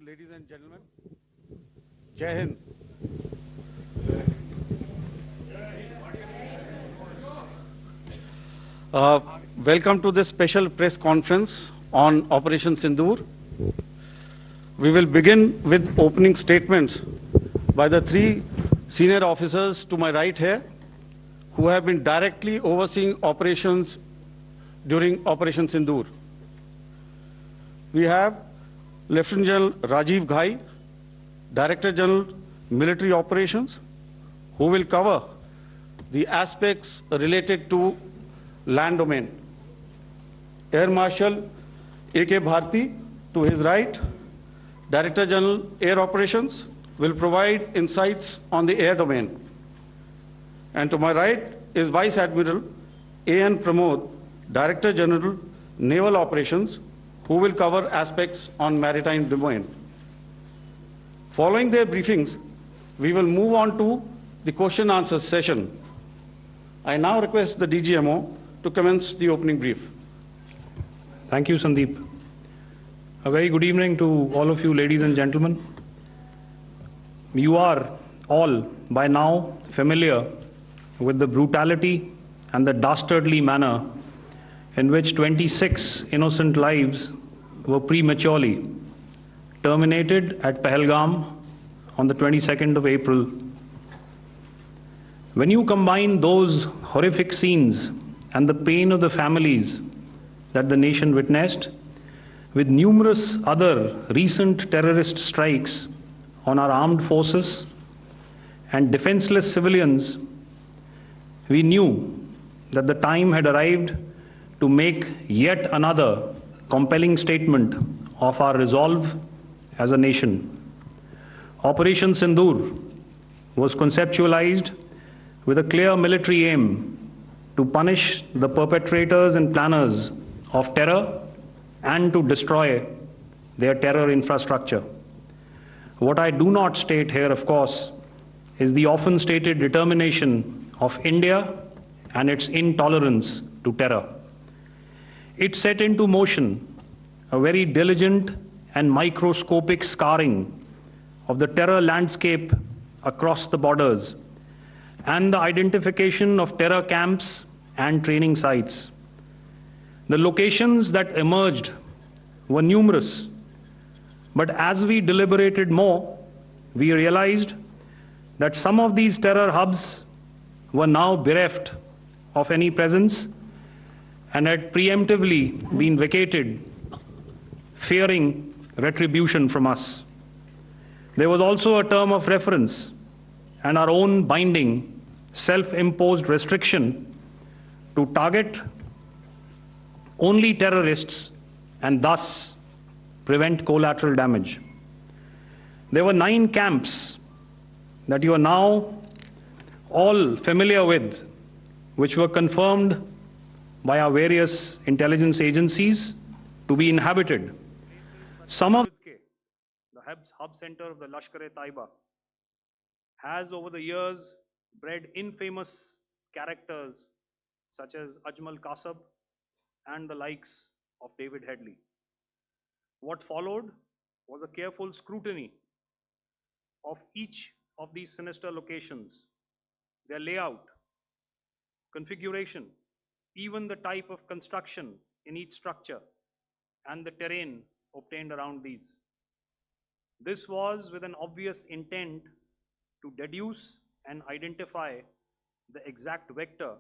ladies and gentlemen. Jai Hind. Welcome to this special press conference on Operation Sindoor. We will begin with opening statements by the three senior officers to my right here, who have been directly overseeing operations during Operation Sindoor. We have Lieutenant General Rajiv Ghai, Director General Military Operations, who will cover the aspects related to land domain. Air Marshal A.K. Bharti, to his right, Director General Air Operations, will provide insights on the air domain. And to my right is Vice Admiral A.N. Pramod, Director General Naval Operations, who will cover aspects on maritime domain. Following their briefings, we will move on to the question answer session. I now request the DGMO to commence the opening brief. Thank you, Sandeep. A very good evening to all of you, ladies and gentlemen. You are all by now familiar with the brutality and the dastardly manner in which 26 innocent lives were prematurely terminated at Pahalgam on the 22nd of April. When you combine those horrific scenes and the pain of the families that the nation witnessed with numerous other recent terrorist strikes on our armed forces and defenseless civilians, we knew that the time had arrived to make yet another compelling statement of our resolve as a nation. Operation Sindoor was conceptualized with a clear military aim to punish the perpetrators and planners of terror and to destroy their terror infrastructure. What I do not state here, of course, is the often stated determination of India and its intolerance to terror. It set into motion a very diligent and microscopic scarring of the terror landscape across the borders and the identification of terror camps and training sites. The locations that emerged were numerous, but as we deliberated more, we realized that some of these terror hubs were now bereft of any presence and had preemptively been vacated, fearing retribution from us. There was also a term of reference and our own binding, self-imposed restriction to target only terrorists and thus prevent collateral damage. There were 9 camps that you are now all familiar with, which were confirmed by our various intelligence agencies to be inhabited. Some of the hub center of the Lashkar-e-Taiba has over the years bred infamous characters such as Ajmal Kasab and the likes of David Headley. What followed was a careful scrutiny of each of these sinister locations, their layout, configuration, even the type of construction in each structure, and the terrain obtained around these. This was with an obvious intent to deduce and identify the exact vector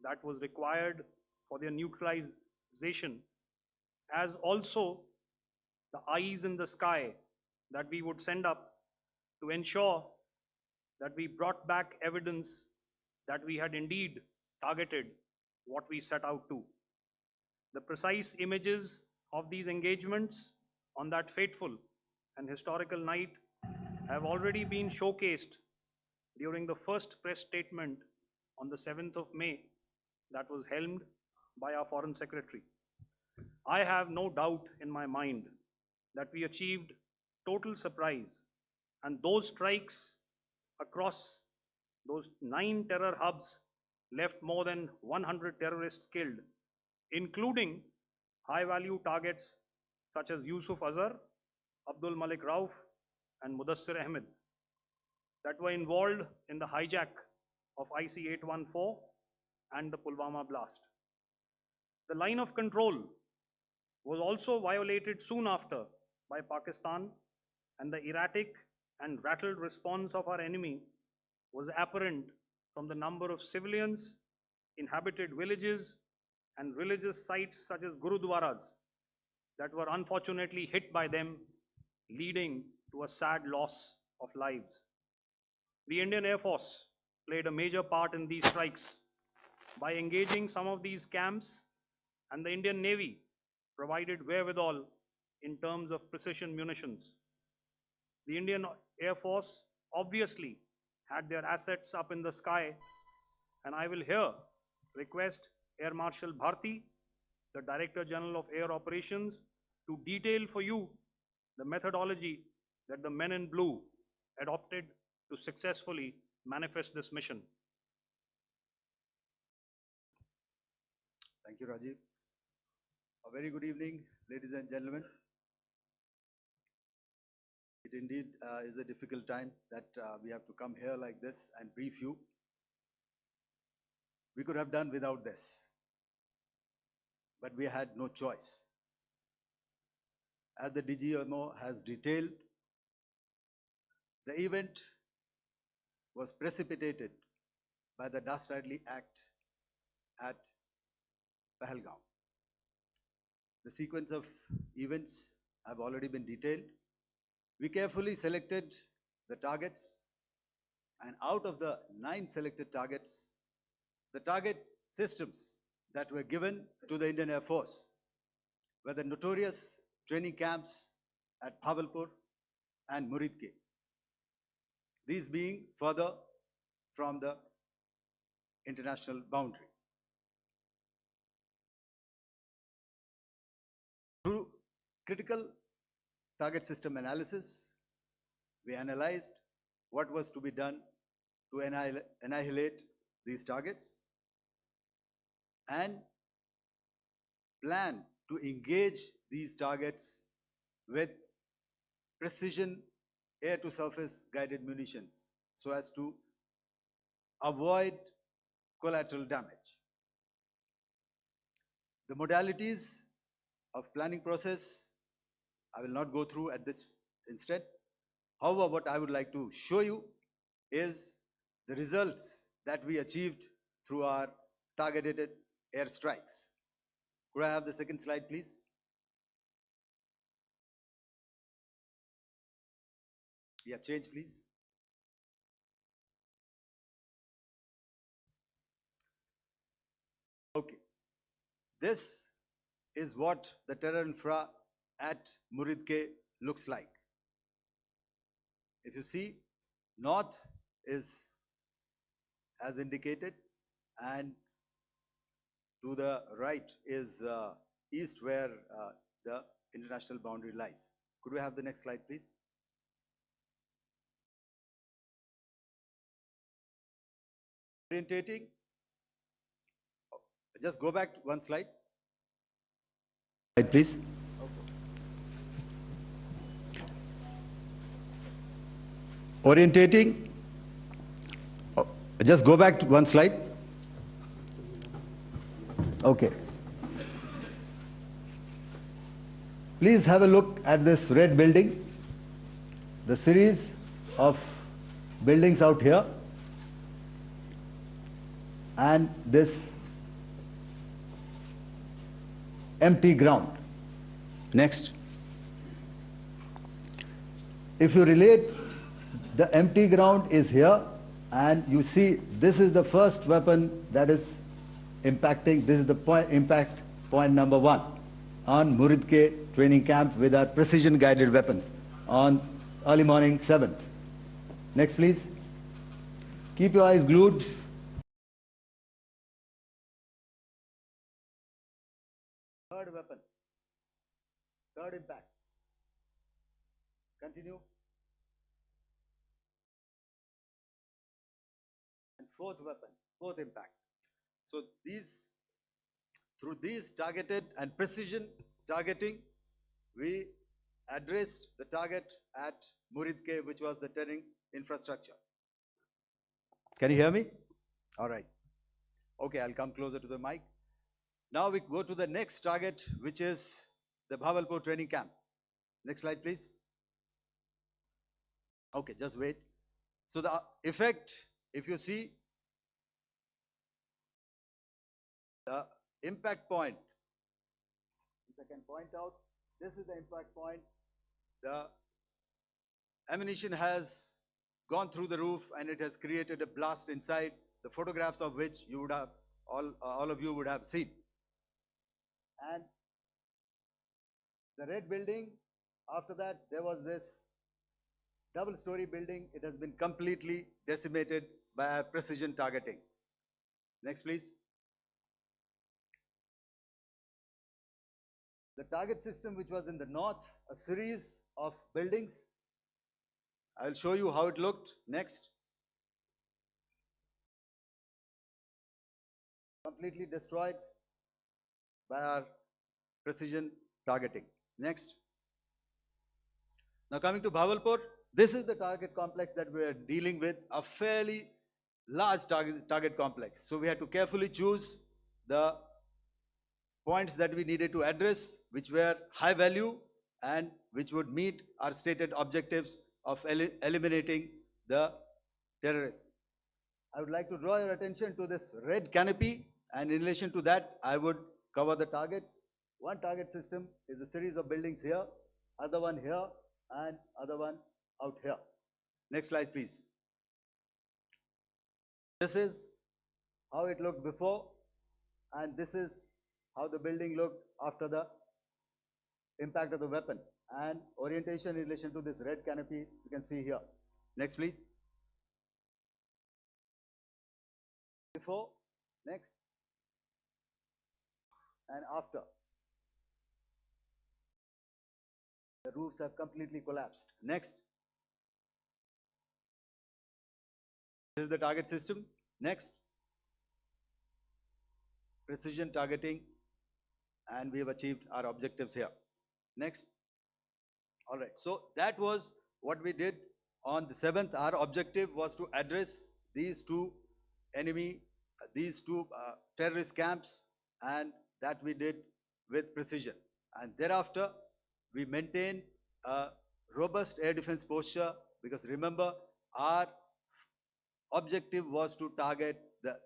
that was required for their neutralization, as also the eyes in the sky that we would send up to ensure that we brought back evidence that we had indeed targeted what we set out to. The precise images of these engagements on that fateful and historical night have already been showcased during the first press statement on the 7th of May that was helmed by our Foreign Secretary. I have no doubt in my mind that we achieved total surprise, and those strikes across those 9 terror hubs left more than 100 terrorists killed, including high-value targets such as Yusuf Azhar, Abdul Malik Rauf and Mudassir Ahmed that were involved in the hijack of IC-814 and the Pulwama blast. The line of control was also violated soon after by Pakistan, and the erratic and rattled response of our enemy was apparent from the number of civilians, inhabited villages, and religious sites such as Gurudwaras that were unfortunately hit by them, leading to a sad loss of lives. The Indian Air Force played a major part in these strikes by engaging some of these camps, and the Indian Navy provided wherewithal in terms of precision munitions. The Indian Air Force obviously had their assets up in the sky, and I will here request Air Marshal Bharti, the Director General of Air Operations, to detail for you the methodology that the men in blue adopted to successfully manifest this mission. Thank you, Rajiv. A very good evening, ladies and gentlemen. It indeed is a difficult time that we have to come here like this and brief you. We could have done without this, but we had no choice. As the DGMO has detailed, the event was precipitated by the Dastardly Act at Pahalgam. The sequence of events have already been detailed. We carefully selected the targets, and out of the 9 selected targets, the target systems that were given to the Indian Air Force were the notorious training camps at Bhavalpur and Muridke, these being further from the international boundary. Through critical target system analysis, we analyzed what was to be done to annihilate these targets and plan to engage these targets with precision air-to-surface guided munitions so as to avoid collateral damage. The modalities of planning process I will not go through at this instant. However, what I would like to show you is the results that we achieved through our targeted airstrikes. Could I have the second slide, please? Yeah, change, please. Okay. This is what the terror infra at Muridke looks like. If you see, north is as indicated, and to the right is east, where the international boundary lies. Could we have the next slide, please? Orientating. Just go back one slide. Slide, please. Orientating. Just go back to one slide. Okay. Please have a look at this red building, the series of buildings out here, and this empty ground. Next. If you relate, the empty ground is here, and you see this is the first weapon that is impacting. This is the impact point number 1 on Muridke training camp with our precision guided weapons on early morning 7th. Next, please. Keep your eyes glued. Third weapon, third impact. Continue. And fourth weapon, fourth impact. So through these targeted and precision targeting, we addressed the target at Muridke, which was the turning infrastructure. Can you hear me? All right. Okay, I'll come closer to the mic. Now we go to the next target, which is the Bhavalpur training camp. Next slide, please. Okay, just wait. So the effect, if you see, the impact point, if I can point out, this is the impact point. The ammunition has gone through the roof and it has created a blast inside, the photographs of which you would have, all of you would have seen. And the red building, after that, there was this double-story building. It has been completely decimated by precision targeting. Next, please. The target system, which was in the north, a series of buildings. I'll show you how it looked. Next. Completely destroyed by our precision targeting. Next. Now coming to Bhavalpur, this is the target complex that we are dealing with, a fairly large target complex. So we had to carefully choose the points that we needed to address, which were high value and which would meet our stated objectives of eliminating the terrorists. I would like to draw your attention to this red canopy, and in relation to that, I would cover the targets. One target system is a series of buildings here, other one here, and other one out here. Next slide, please. This is how it looked before, and this is how the building looked after the impact of the weapon. And orientation in relation to this red canopy, you can see here. Next, please. Before, next, and after. The roofs have completely collapsed. Next. This is the target system. Next. Precision targeting, and we have achieved our objectives here. Next. All right, so that was what we did on the 7th. Our objective was to address these two terrorist camps, and that we did with precision. And thereafter, we maintained a robust air defense posture, because remember, our objective was to target the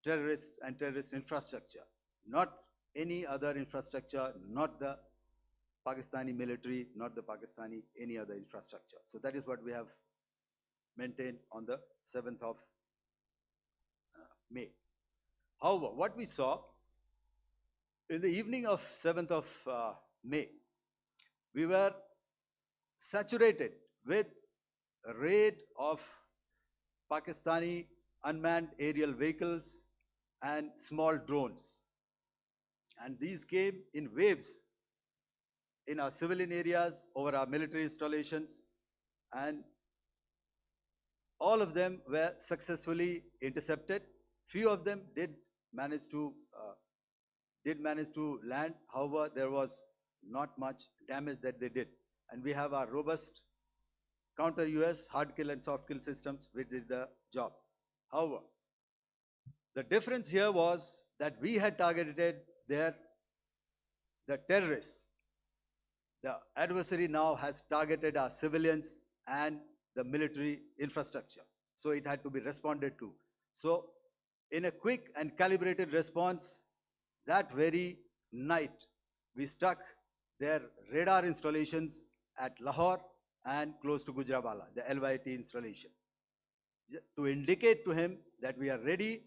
terrorist and terrorist infrastructure, not any other infrastructure, not the Pakistani military, not the Pakistani any other infrastructure. So that is what we have maintained on the 7th of May. However, what we saw in the evening of 7th of May, we were saturated with a raid of Pakistani unmanned aerial vehicles and small drones. And these came in waves in our civilian areas, over our military installations, and all of them were successfully intercepted. Few of them did manage to land. However, there was not much damage that they did. And we have our robust counter-US hard kill and soft kill systems which did the job. However, the difference here was that we had targeted the terrorists. The adversary now has targeted our civilians and the military infrastructure. So it had to be responded to. So in a quick and calibrated response, that very night, we struck their radar installations at Lahore and close to Gujranwala, the LYT installation, to indicate to him that we are ready,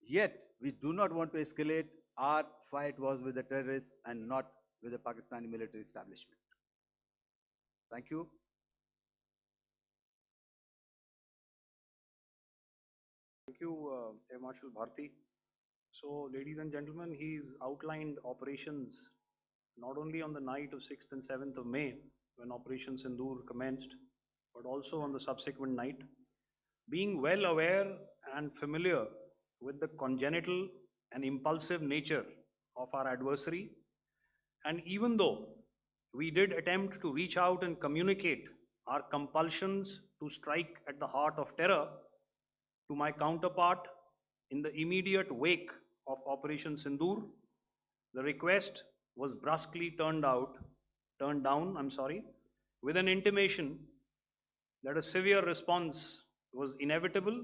yet we do not want to escalate. Our fight was with the terrorists and not with the Pakistani military establishment. Thank you. Thank you, Air Marshal Bharti. So, ladies and gentlemen, he's outlined operations not only on the night of 6th and 7th of May, when Operation Sindoor commenced, but also on the subsequent night. Being well aware and familiar with the congenital and impulsive nature of our adversary, and even though we did attempt to reach out and communicate our compulsions to strike at the heart of terror to my counterpart in the immediate wake of Operation Sindoor. The request was brusquely turned down, with an intimation that a severe response was inevitable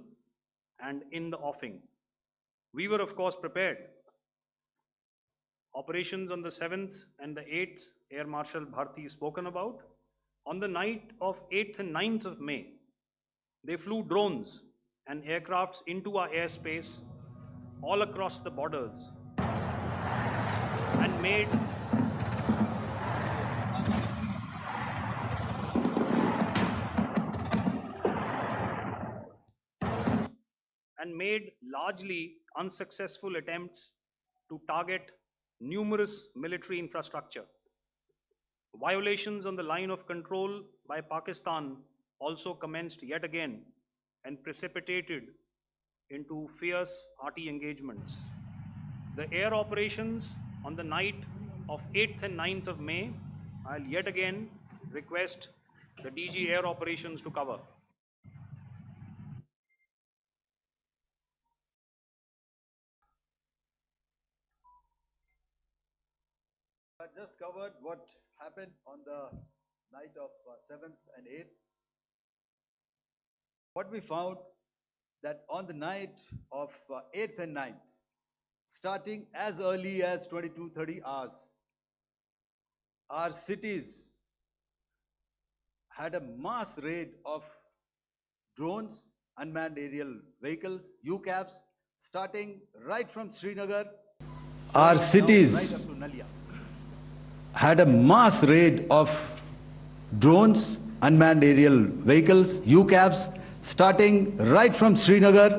and in the offing. We were, of course, prepared. Operations on the 7th and the 8th, Air Marshal Bharti spoken about. On the night of 8th and 9th of May, they flew drones and aircrafts into our airspace all across the borders and made largely unsuccessful attempts to target numerous military infrastructure. Violations on the line of control by Pakistan also commenced yet again and precipitated into fierce arty engagements. The air operations on the night of 8th and 9th of May, I'll yet again request the DG Air Operations to cover. I just covered what happened on the night of 7th and 8th. What we found that on the night of 8th and 9th, starting as early as 22:30 hours, our cities had a mass raid of drones, unmanned aerial vehicles, UCAVs, starting right from Srinagar. Our cities right up to Nalia had a mass raid of drones, unmanned aerial vehicles, UCAVs, starting right from Srinagar,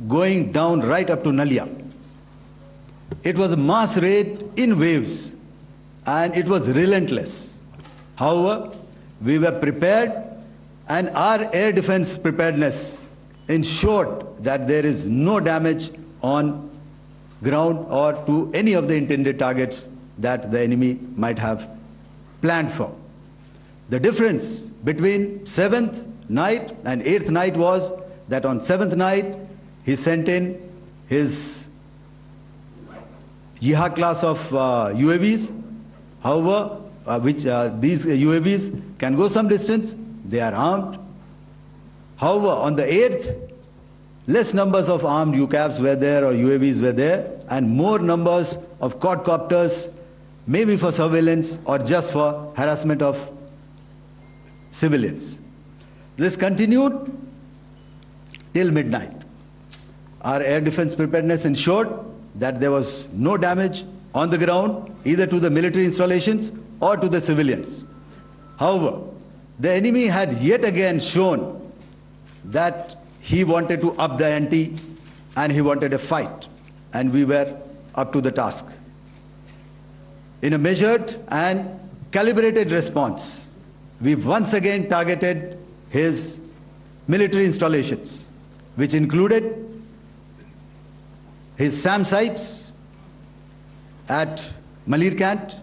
going down right up to Nalia. It was a mass raid in waves, and it was relentless. However, we were prepared, and our air defense preparedness ensured that there is no damage on ground or to any of the intended targets that the enemy might have planned for. The difference between 7th night and 8th night was that on 7th night, he sent in his Jihad class of UAVs. However, these UAVs can go some distance, they are armed. However, on the 8th, less numbers of armed UCAVs were there or UAVs were there, and more numbers of quadcopters, maybe for surveillance or just for harassment of civilians. This continued till midnight. Our air defense preparedness ensured that there was no damage on the ground, either to the military installations or to the civilians. However, the enemy had yet again shown that he wanted to up the ante and he wanted a fight, and we were up to the task. In a measured and calibrated response, we once again targeted his military installations, which included his SAM sites at Malirkant.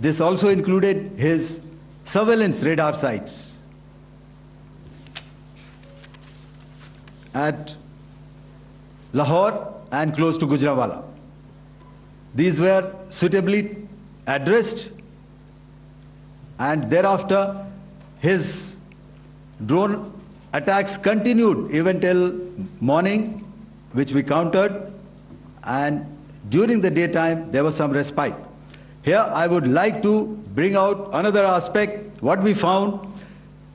This also included his surveillance radar sites at Lahore and close to Gujranwala. These were suitably addressed, and thereafter his drone attacks continued even till morning, which we countered, and during the daytime there was some respite. Here I would like to bring out another aspect. What we found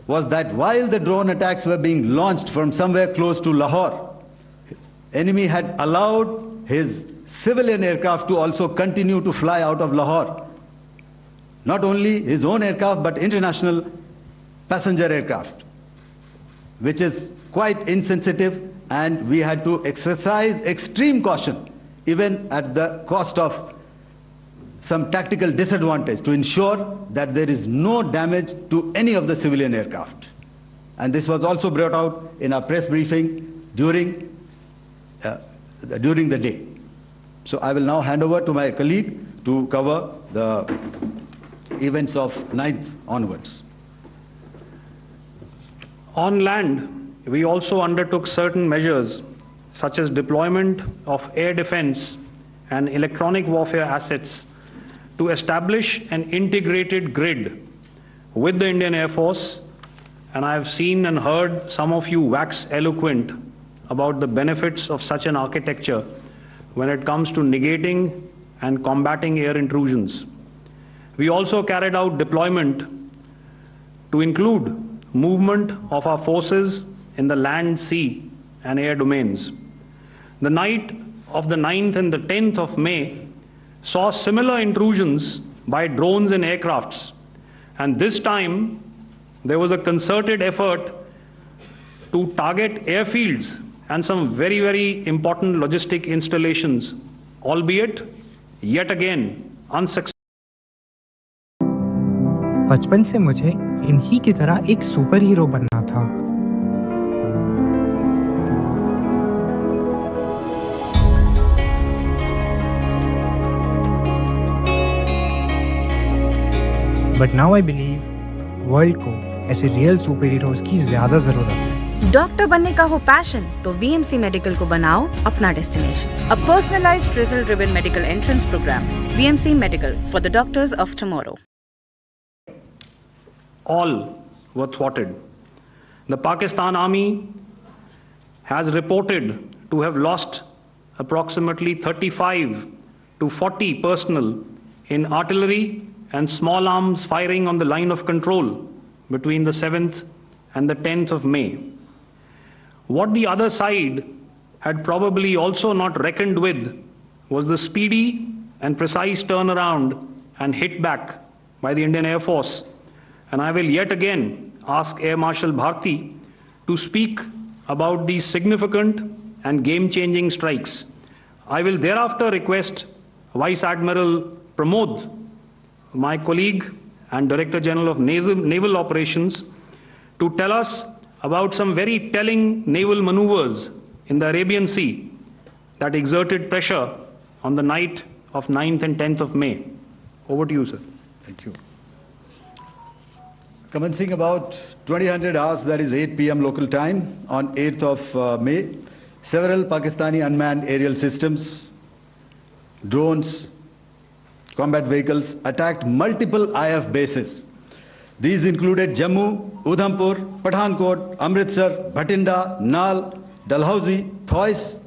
was that while the drone attacks were being launched from somewhere close to Lahore, enemy had allowed his civilian aircraft to also continue to fly out of Lahore. Not only his own aircraft, but international passenger aircraft, which is quite insensitive, and we had to exercise extreme caution, even at the cost of some tactical disadvantage, to ensure that there is no damage to any of the civilian aircraft. And this was also brought out in our press briefing during the day. So I will now hand over to my colleague to cover the events of 9th onwards. On land, we also undertook certain measures such as deployment of air defense and electronic warfare assets to establish an integrated grid with the Indian Air Force, and I have seen and heard some of you wax eloquent about the benefits of such an architecture when it comes to negating and combating air intrusions. We also carried out deployment to include movement of our forces in the land, sea, and air domains. The night of the 9th and the 10th of May saw similar intrusions by drones and aircrafts, and this time there was a concerted effort to target airfields and some very, very important logistic installations, albeit yet again unsuccessful. बचपन से मुझे इन्हीं की तरह एक super hero बनना था। But now I believe world को ऐसे रियल सुपर हीरोज की ज्यादा जरूरत है। डॉक्टर बनने का हो पैशन तो वीएमसी मेडिकल को बनाओ अपना destination. A personalized result driven medical entrance program, VMC medical for the doctors of tomorrow. All were thwarted. The Pakistan Army has reported to have lost approximately 35 to 40 personnel in artillery and small arms firing on the line of control between the 7th and the 10th of May. What the other side had probably also not reckoned with was the speedy and precise turnaround and hit back by the Indian Air Force. And I will yet again ask Air Marshal Bharti to speak about these significant and game-changing strikes. I will thereafter request Vice Admiral Pramod, my colleague and Director General of Naval Operations, to tell us about some very telling naval maneuvers in the Arabian Sea that exerted pressure on the night of 9th and 10th of May. Over to you, sir. Thank you. Commencing about 2000 hours, that is 8 p.m. local time, on 8th of May, several Pakistani unmanned aerial systems, drones, combat vehicles attacked multiple IF bases. These included Jammu, Udhampur, Pathankot, Amritsar, Bhatinda, Nal, Dalhousie, Thois,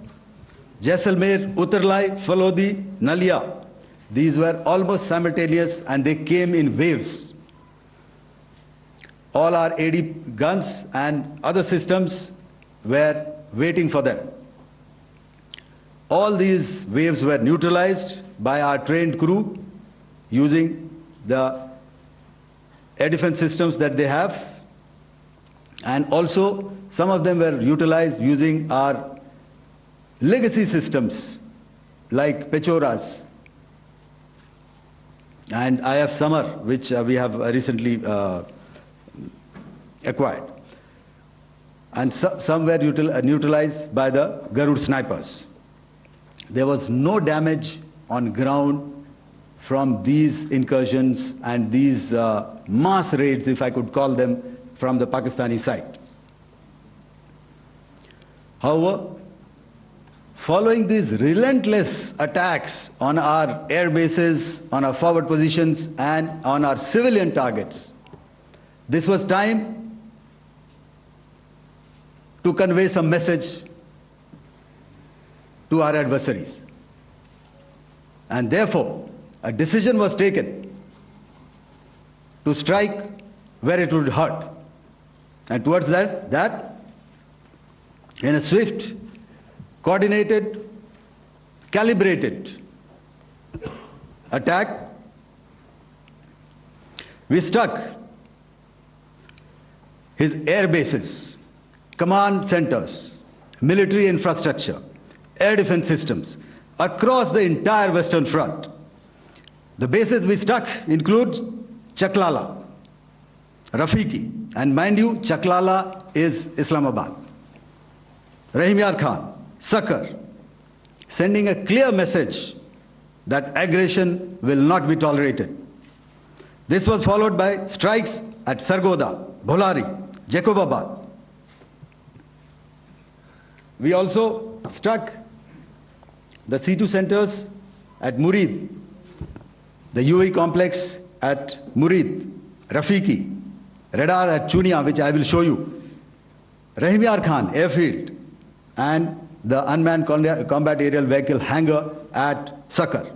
Jaisalmer, Uttarlai, Falodi, Nalia. These were almost simultaneous and they came in waves. All our AD guns and other systems were waiting for them. All these waves were neutralized by our trained crew using the air defense systems that they have, and also some of them were utilized using our legacy systems like Pechoras and IF Summer, which we have recently acquired, and some were neutralized by the Garud snipers. There was no damage on ground from these incursions and these mass raids, if I could call them, from the Pakistani side. However, following these relentless attacks on our air bases, on our forward positions, and on our civilian targets, this was time to convey some message to our adversaries. And therefore, a decision was taken to strike where it would hurt. And towards that, in a swift, coordinated, calibrated attack, we struck his air bases, command centers, military infrastructure, air defense systems across the entire Western Front. The bases we struck include Chaklala, Rafiki, and mind you, Chaklala is Islamabad, Rahim Yar Khan, Sakar, sending a clear message that aggression will not be tolerated. This was followed by strikes at Sargodha, Bholari, Jacobabad. We also struck the C2 centers at Murid, the UAE complex at Murid, Rafiki, radar at Chunia, which I will show you, Rahimyar Khan airfield, and the unmanned combat aerial vehicle hangar at Sakar.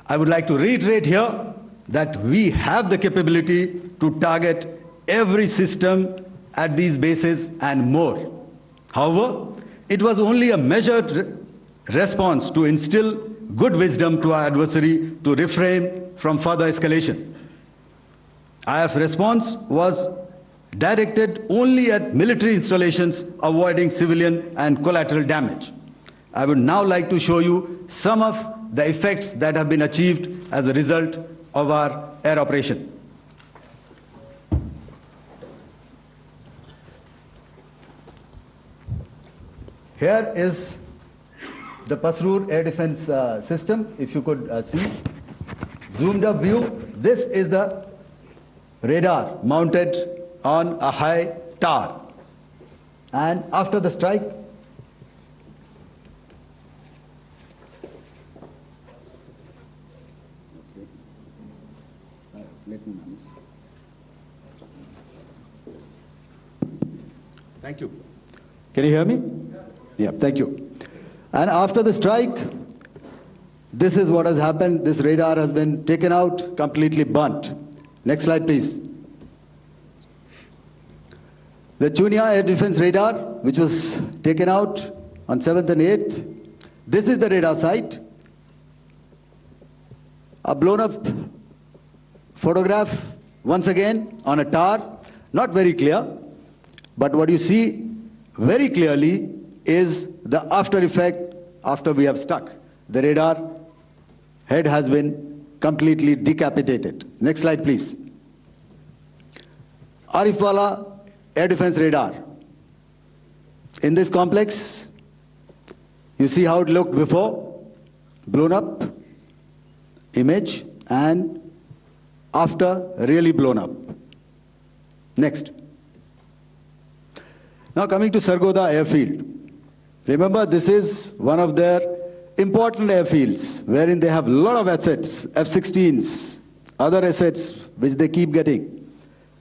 I would like to reiterate here that we have the capability to target every system at these bases and more. However, it was only a measured response to instill good wisdom to our adversary to refrain from further escalation. IF response was directed only at military installations, avoiding civilian and collateral damage. I would now like to show you some of the effects that have been achieved as a result of our air operation. Here is the Pasrur air defense system, if you could see. Zoomed up view, this is the radar mounted on a high tower. And after the strike, thank you. Can you hear me? Yeah, thank you. And after the strike, this is what has happened. This radar has been taken out, completely burnt. Next slide, please. The Chunia air defense radar, which was taken out on 7th and 8th. This is the radar site. A blown up photograph, once again, on a tower. Not very clear, but what you see very clearly is the after effect after we have struck. The radar head has been completely decapitated. Next slide, please. Arifwala air defense radar. In this complex, you see how it looked before, blown up image, and after really blown up. Next. Now coming to Sargodha airfield. Remember, this is one of their important airfields wherein they have a lot of assets, F-16s, other assets which they keep getting,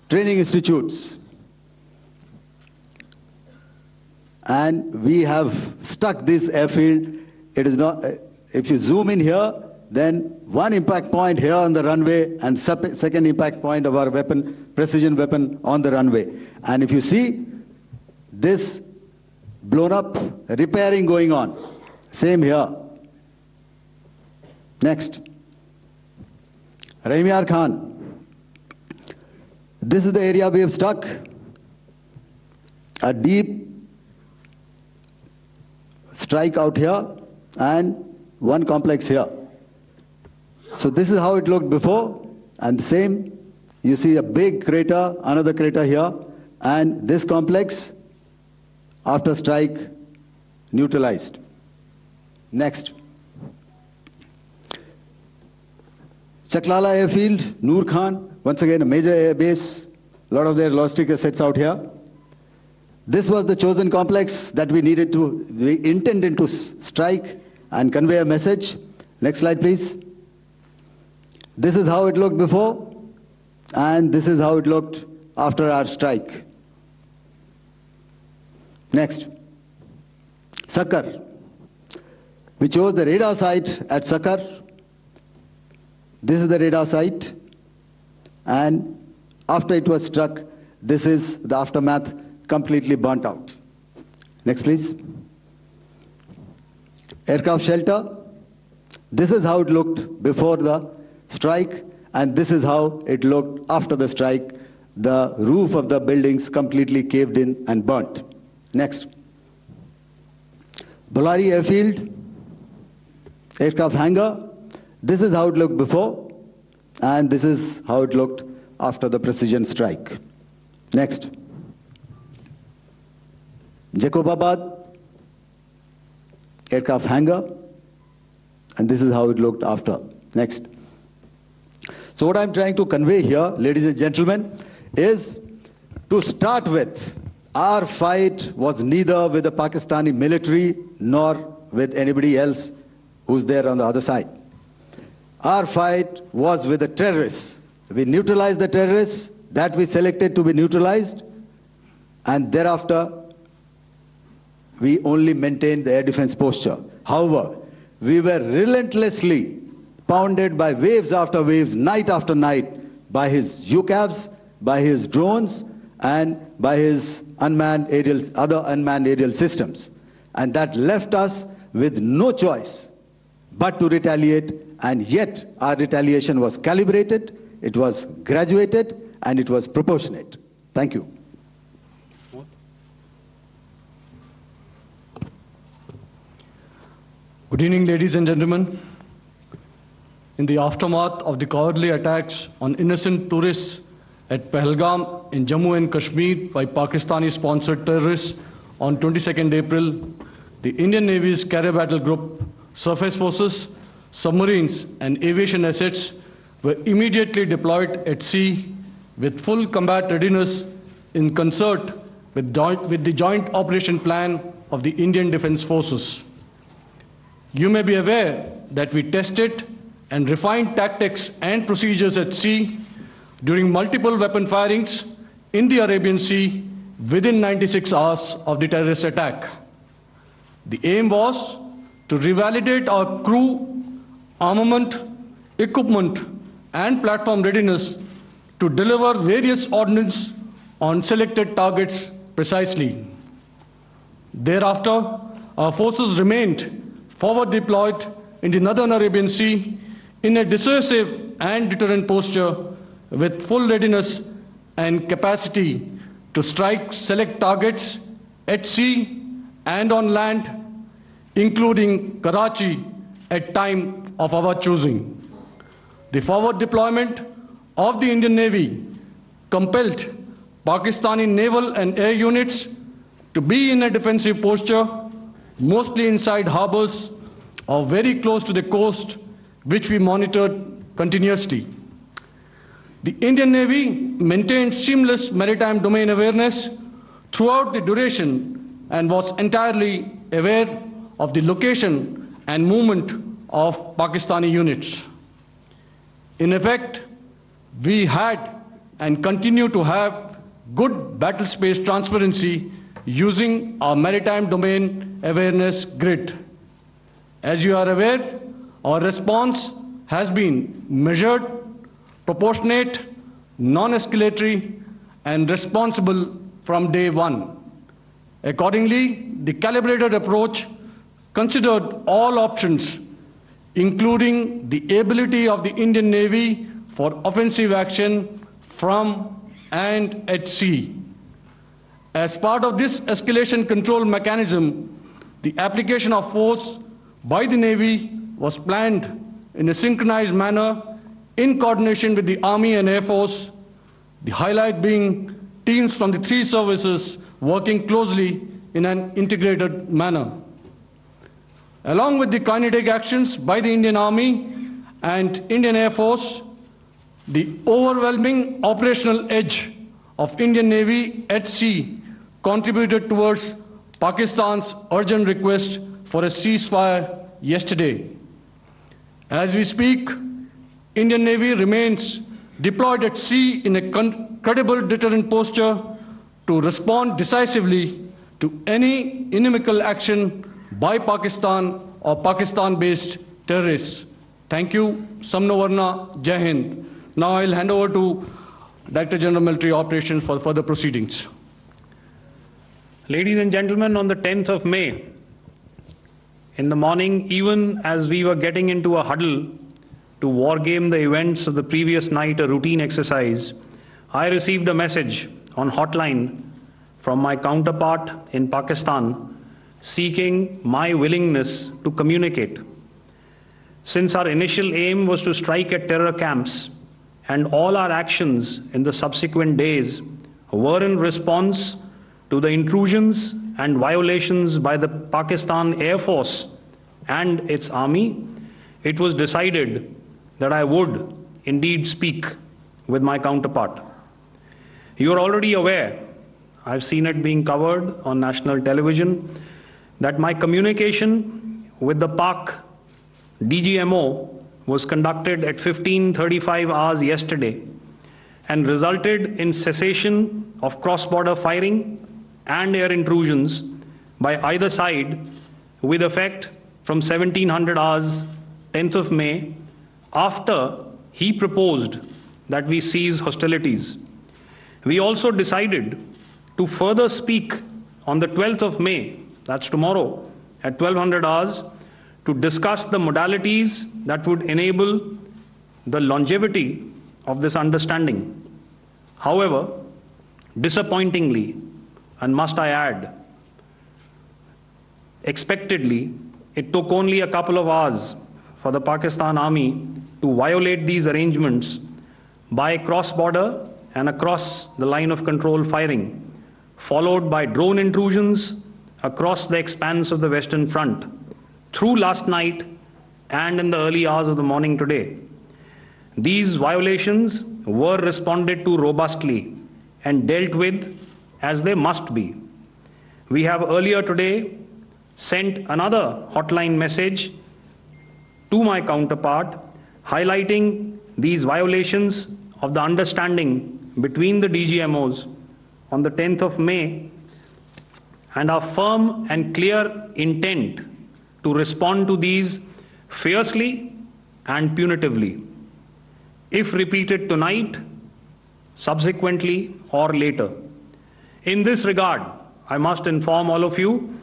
training institutes. And we have stuck this airfield. It is not, if you zoom in here, then one impact point here on the runway and second impact point of our weapon, precision weapon on the runway. And if you see this blown up repairing going on, same here. Next. Rahimyar Khan. This is the area we have struck. A deep strike out here and one complex here. So this is how it looked before, and the same, you see a big crater, another crater here, and this complex after strike neutralized. Next. Chaklala airfield, Noor Khan, once again a major air base, a lot of their logistic assets out here. This was the chosen complex that we intended to strike and convey a message. Next slide, please. This is how it looked before, and this is how it looked after our strike. Next. Sakar. We chose the radar site at Sakar. This is the radar site, and after it was struck, this is the aftermath, completely burnt out. Next, please. Aircraft shelter. This is how it looked before the strike, and this is how it looked after the strike. The roof of the buildings completely caved in and burnt. Next. Bholari airfield, aircraft hangar. This is how it looked before, and this is how it looked after the precision strike. Next. Jacobabad, aircraft hangar, and this is how it looked after. Next. So what I'm trying to convey here, ladies and gentlemen, is to start with, our fight was neither with the Pakistani military nor with anybody else who's there on the other side. Our fight was with the terrorists. We neutralized the terrorists that we selected to be neutralized, and thereafter we only maintained the air defense posture. However, we were relentlessly pounded by waves after waves, night after night, by his UCAVs, by his drones, and by his other unmanned aerial systems. And that left us with no choice but to retaliate, and yet our retaliation was calibrated, it was graduated, and it was proportionate. Thank you. Good evening, ladies and gentlemen. In the aftermath of the cowardly attacks on innocent tourists at Pahalgam in Jammu and Kashmir by Pakistani-sponsored terrorists on 22nd April, the Indian Navy's Carrier Battle Group, surface forces, submarines, and aviation assets were immediately deployed at sea with full combat readiness in concert with the joint operation plan of the Indian Defence Forces. You may be aware that we tested and refined tactics and procedures at sea during multiple weapon firings in the Arabian Sea within 96 hours of the terrorist attack. The aim was to revalidate our crew, armament, equipment, and platform readiness to deliver various ordnance on selected targets precisely. Thereafter, our forces remained forward deployed in the Northern Arabian Sea in a dissuasive and deterrent posture with full readiness and capacity to strike select targets at sea and on land, including Karachi at time of our choosing. The forward deployment of the Indian Navy compelled Pakistani naval and air units to be in a defensive posture, mostly inside harbors or very close to the coast, which we monitored continuously. The Indian Navy maintained seamless maritime domain awareness throughout the duration and was entirely aware of the location and movement of Pakistani units. In effect, we had and continue to have good battle space transparency using our maritime domain awareness grid. As you are aware, our response has been measured, proportionate, non-escalatory, and responsible from day one. Accordingly, the calibrated approach considered all options, including the ability of the Indian Navy for offensive action from and at sea. As part of this escalation control mechanism, the application of force by the Navy was planned in a synchronized manner in coordination with the Army and Air Force, the highlight being teams from the three services working closely in an integrated manner. Along with the kinetic actions by the Indian Army and Indian Air Force, the overwhelming operational edge of Indian Navy at sea contributed towards Pakistan's urgent request for a ceasefire yesterday. As we speak, Indian Navy remains deployed at sea in a credible deterrent posture to respond decisively to any inimical action by Pakistan or Pakistan-based terrorists. Thank you. Samno Varna, Jai Hind. Now I'll hand over to Director General Military Operations for further proceedings. Ladies and gentlemen, on the 10th of May, in the morning, even as we were getting into a huddle to wargame the events of the previous night, a routine exercise, I received a message on hotline from my counterpart in Pakistan seeking my willingness to communicate. Since our initial aim was to strike at terror camps, and all our actions in the subsequent days were in response to the intrusions and violations by the Pakistan Air Force and its army, it was decided that I would indeed speak with my counterpart. You are already aware, I've seen it being covered on national television, that my communication with the Pak DGMO was conducted at 15:35 hours yesterday and resulted in cessation of cross-border firing and air intrusions by either side with effect from 1700 hours 10th of May, after he proposed that we cease hostilities. We also decided to further speak on the 12th of May, that's tomorrow, at 1200 hours, to discuss the modalities that would enable the longevity of this understanding. However, disappointingly, and must I add, expectedly, it took only a couple of hours for the Pakistan Army to violate these arrangements by cross-border and across the line of control firing, followed by drone intrusions across the expanse of the Western Front through last night and in the early hours of the morning today. These violations were responded to robustly and dealt with as they must be. We have earlier today sent another hotline message to my counterpart highlighting these violations of the understanding between the DGMOs on the 10th of May and our firm and clear intent to respond to these fiercely and punitively, if repeated tonight, subsequently, or later. In this regard, I must inform all of you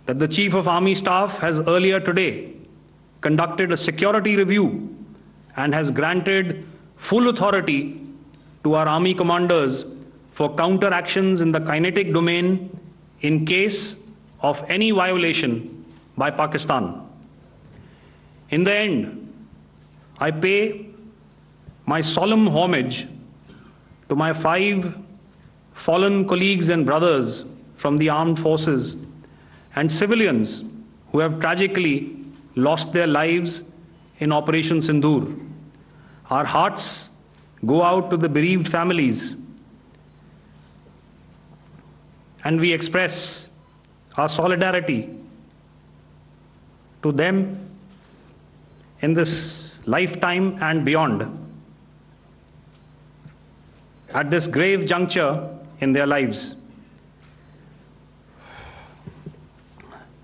that the Chief of Army Staff has earlier today conducted a security review and has granted full authority to our Army commanders for counter-actions in the kinetic domain in case of any violation by Pakistan. In the end, I pay my solemn homage to my 5 fallen colleagues and brothers from the armed forces and civilians who have tragically lost their lives in Operation Sindoor. Our hearts go out to the bereaved families, and we express our solidarity to them in this lifetime and beyond, at this grave juncture in their lives.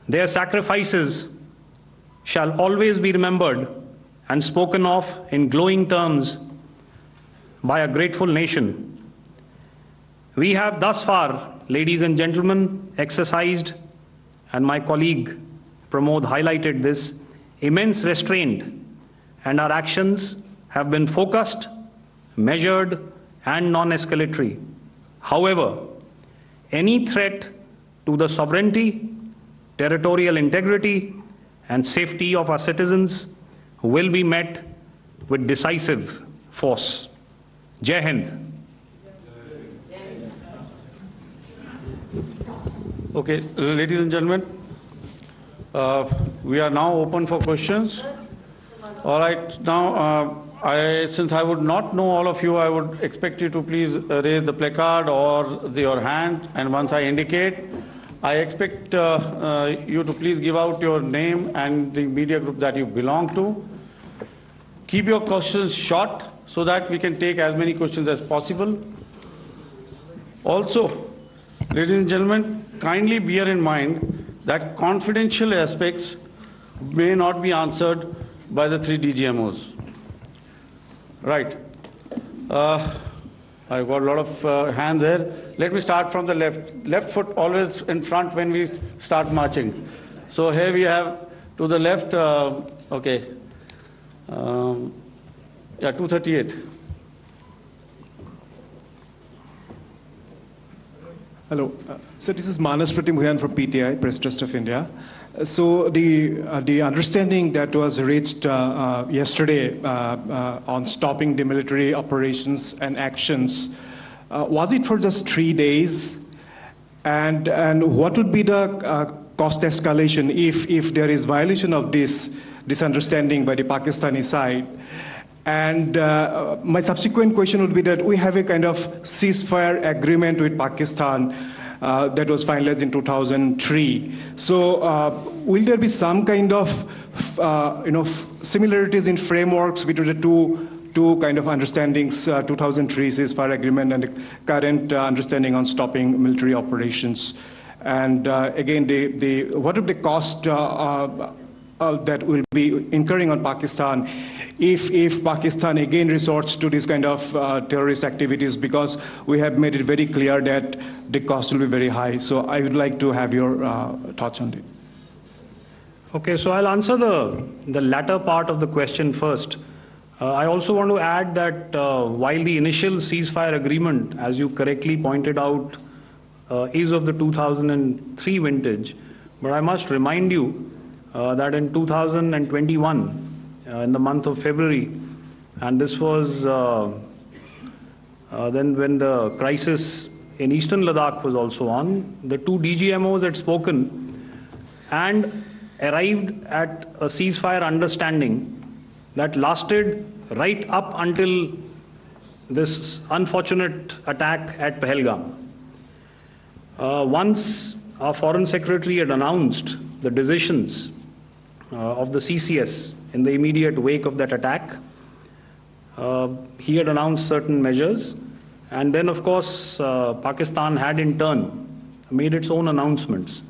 Their sacrifices shall always be remembered and spoken of in glowing terms by a grateful nation. We have thus far, ladies and gentlemen, exercised, and my colleague Pramod highlighted this, immense restraint, and our actions have been focused, measured, and non-escalatory. However, any threat to the sovereignty, territorial integrity, and safety of our citizens will be met with decisive force. Jai Hind. Okay, ladies and gentlemen, we are now open for questions. All right, now since I would not know all of you, I would expect you to please raise the placard or your hand, and once I indicate, I expect you to please give out your name and the media group that you belong to. Keep your questions short so that we can take as many questions as possible. Also, ladies and gentlemen, kindly bear in mind that confidential aspects may not be answered by the 3 DGMOs. Right. I've got a lot of hands there. Let me start from the left. Left foot always in front when we start marching. So here we have to the left, okay. Yeah, 238. Hello. So this is Manas Pratimhuyan from PTI, Press Trust of India. So the understanding that was reached yesterday on stopping demilitary operations and actions, was it for just 3 days? And what would be the cost escalation if there is violation of this understanding by the Pakistani side? And my subsequent question would be that we have a kind of ceasefire agreement with Pakistan that was finalized in 2003. So will there be some kind of similarities in frameworks between the two kind of understandings, 2003 ceasefire agreement and the current understanding on stopping military operations? And again, what would the cost that will be incurring on Pakistan if Pakistan again resorts to this kind of terrorist activities, because we have made it very clear that the cost will be very high. So I would like to have your thoughts on it. Okay, so I'll answer the latter part of the question first. I also want to add that while the initial ceasefire agreement, as you correctly pointed out, is of the 2003 vintage, but I must remind you that in 2021, in the month of February, and this was then when the crisis in eastern Ladakh was also on, the two DGMOs had spoken and arrived at a ceasefire understanding that lasted right up until this unfortunate attack at Pahalgam. Once our Foreign Secretary had announced the decisions of the CCS in the immediate wake of that attack, he had announced certain measures, and then of course Pakistan had in turn made its own announcements.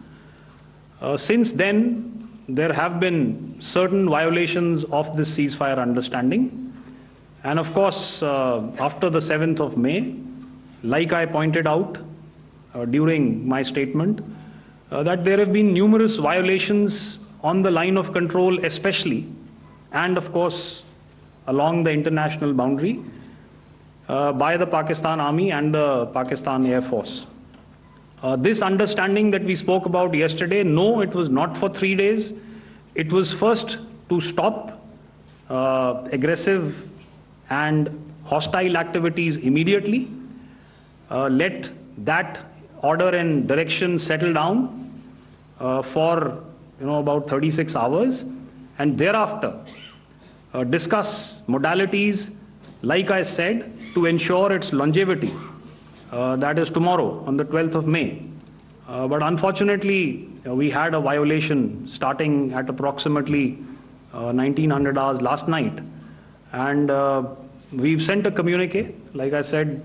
Since then, there have been certain violations of this ceasefire understanding, and of course after the 7th of May, like I pointed out during my statement, that there have been numerous violations on the line of control especially, and of course along the international boundary by the Pakistan Army and the Pakistan Air Force. This understanding that we spoke about yesterday, no, it was not for 3 days. It was first to stop aggressive and hostile activities immediately, let that order and direction settle down for about 36 hours, and thereafter discuss modalities, like I said, to ensure its longevity. That is tomorrow on the 12th of May. But unfortunately, we had a violation starting at approximately 1900 hours last night, and we've sent a communique, like I said,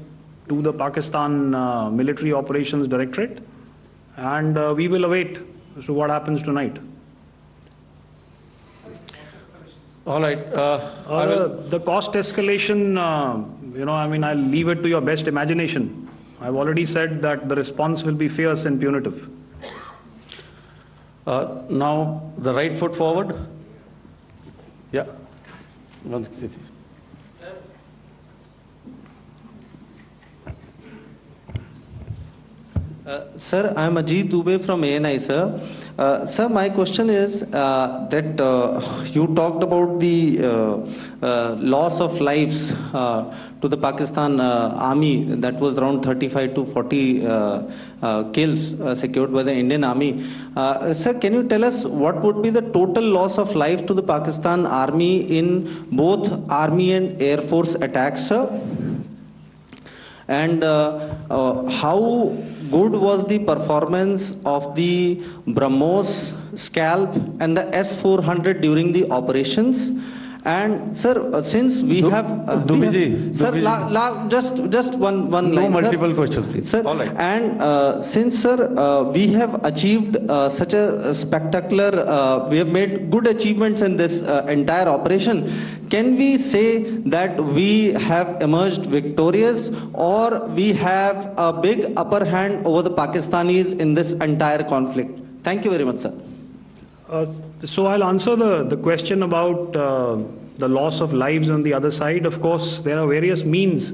to the Pakistan Military Operations Directorate, and we will await as to what happens tonight. All right. The cost escalation, I'll leave it to your best imagination. I've already said that the response will be fierce and punitive. Now, the right foot forward. Yeah. Sir, I am Ajit Dubey from ANI, sir. Sir, my question is that you talked about the loss of lives to the Pakistan army, that was around 35 to 40 kills secured by the Indian army. Sir, can you tell us what would be the total loss of life to the Pakistan army in both army and air force attacks, sir? And how good was the performance of the BrahMos, Scalp and the S-400 during the operations? And sir, since we have just one line. No multiple questions, please. Sir, all right. And since sir, we have achieved such a spectacular, we have made good achievements in this entire operation, can we say that we have emerged victorious, or we have a big upper hand over the Pakistanis in this entire conflict? Thank you very much, sir. So I'll answer the question about the loss of lives on the other side. Of course, there are various means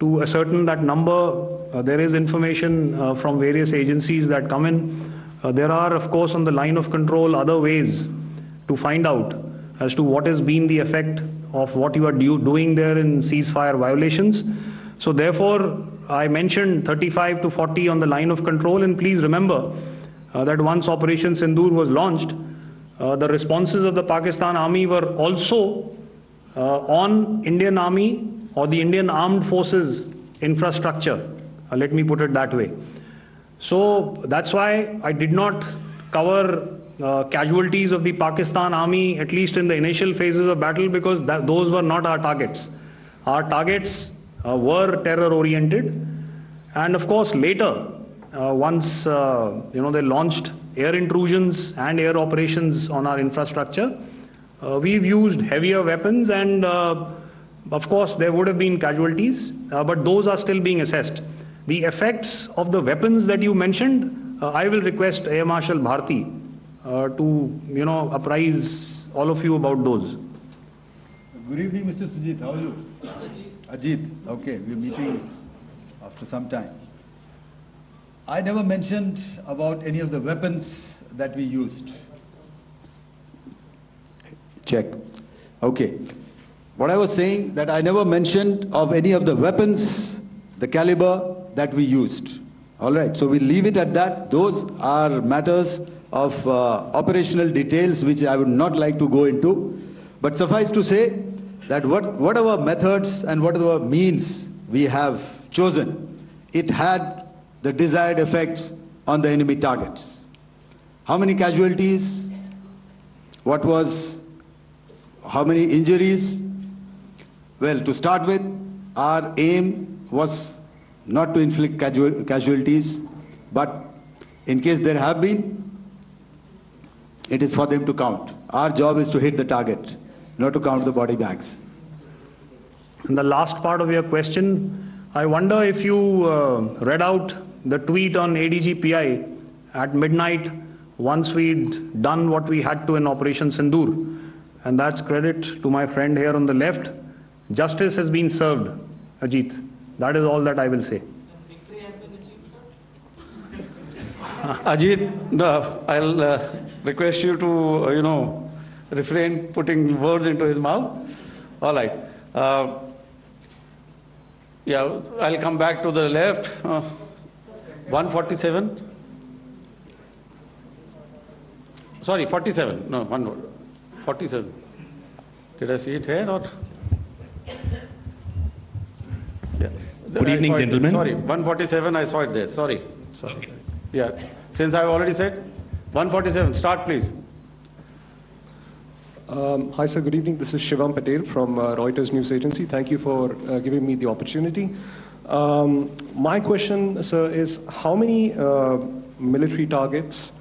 to ascertain that number. There is information from various agencies that come in. There are, of course, on the line of control, other ways to find out as to what has been the effect of what you are doing there in ceasefire violations. So therefore, I mentioned 35 to 40 on the line of control, and please remember that once Operation Sindoor was launched, the responses of the Pakistan Army were also on Indian Army or the Indian Armed Forces infrastructure. Let me put it that way. So that's why I did not cover casualties of the Pakistan Army, at least in the initial phases of battle, because those were not our targets. Our targets were terror-oriented, and of course later, once they launched air intrusions and air operations on our infrastructure, we've used heavier weapons, and of course there would have been casualties, but those are still being assessed. The effects of the weapons that you mentioned, I will request Air Marshal Bharti to apprise all of you about those. Good evening, Mr. Sujit. How are you? Ajit. Okay, we're meeting after some time. I never mentioned about any of the weapons that we used. Check. Okay. What I was saying, that I never mentioned of any of the weapons, the caliber that we used. All right, so we'll leave it at that. Those are matters of operational details which I would not like to go into. But suffice to say that whatever methods and whatever means we have chosen, it had the desired effects on the enemy targets. How many casualties? How many injuries? Well, to start with, our aim was not to inflict casualties, but in case there have been, it is for them to count. Our job is to hit the target, not to count the body bags. And the last part of your question, I wonder if you read out the tweet on ADGPI at midnight once we'd done what we had to in Operation Sindoor. And that's credit to my friend here on the left. Justice has been served, Ajit. That is all that I will say. Ajit, I'll request you to, refrain putting words into his mouth. All right. Yeah, I'll come back to the left. 147. Sorry, 47. No, 47. Did I see it here or? Yeah. Good evening, gentlemen. Sorry, 147, I saw it there. Sorry. Okay. Yeah. Since I've already said, 147, start please. Hi sir, good evening. This is Shivam Patel from Reuters News Agency. Thank you for giving me the opportunity. My question, sir, is how many military targets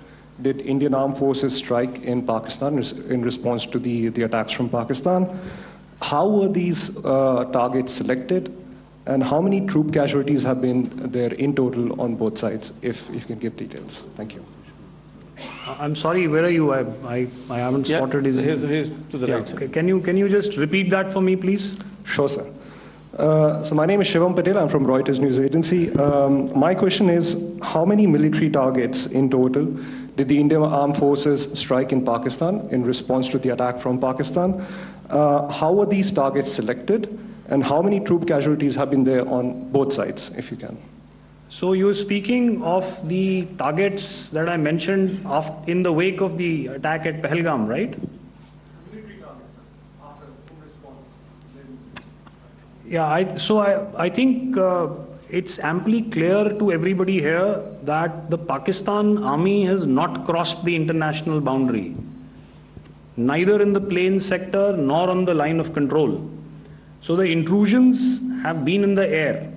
did Indian Armed Forces strike in Pakistan in response to the attacks from Pakistan? How were these targets selected? And how many troop casualties have been there in total on both sides, if you can give details? Thank you. I'm sorry, where are you? I haven't spotted his... He's to the right. Okay. Can you just repeat that for me, please? Sure, sir. So my name is Shivam Patel. I'm from Reuters News Agency. My question is, how many military targets in total did the Indian Armed Forces strike in Pakistan in response to the attack from Pakistan? How were these targets selected? And how many troop casualties have been there on both sides, if you can? So you're speaking of the targets that I mentioned in the wake of the attack at Pahalgam, right? Military targets, after response. Yeah, I think it's amply clear to everybody here that the Pakistan Army has not crossed the international boundary, neither in the plain sector nor on the line of control. So the intrusions have been in the air.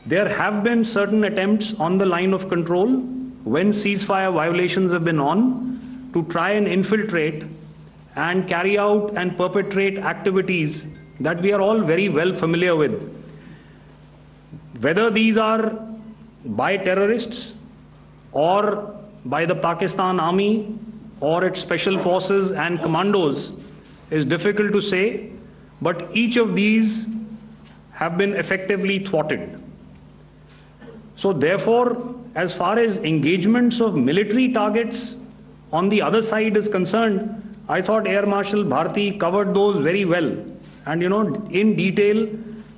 There have been certain attempts on the line of control when ceasefire violations have been on to try and infiltrate and carry out and perpetrate activities that we are all very well familiar with. Whether these are by terrorists or by the Pakistan Army or its special forces and commandos is difficult to say, but each of these have been effectively thwarted. So therefore, as far as engagements of military targets on the other side is concerned, I thought Air Marshal Bharti covered those very well and in detail,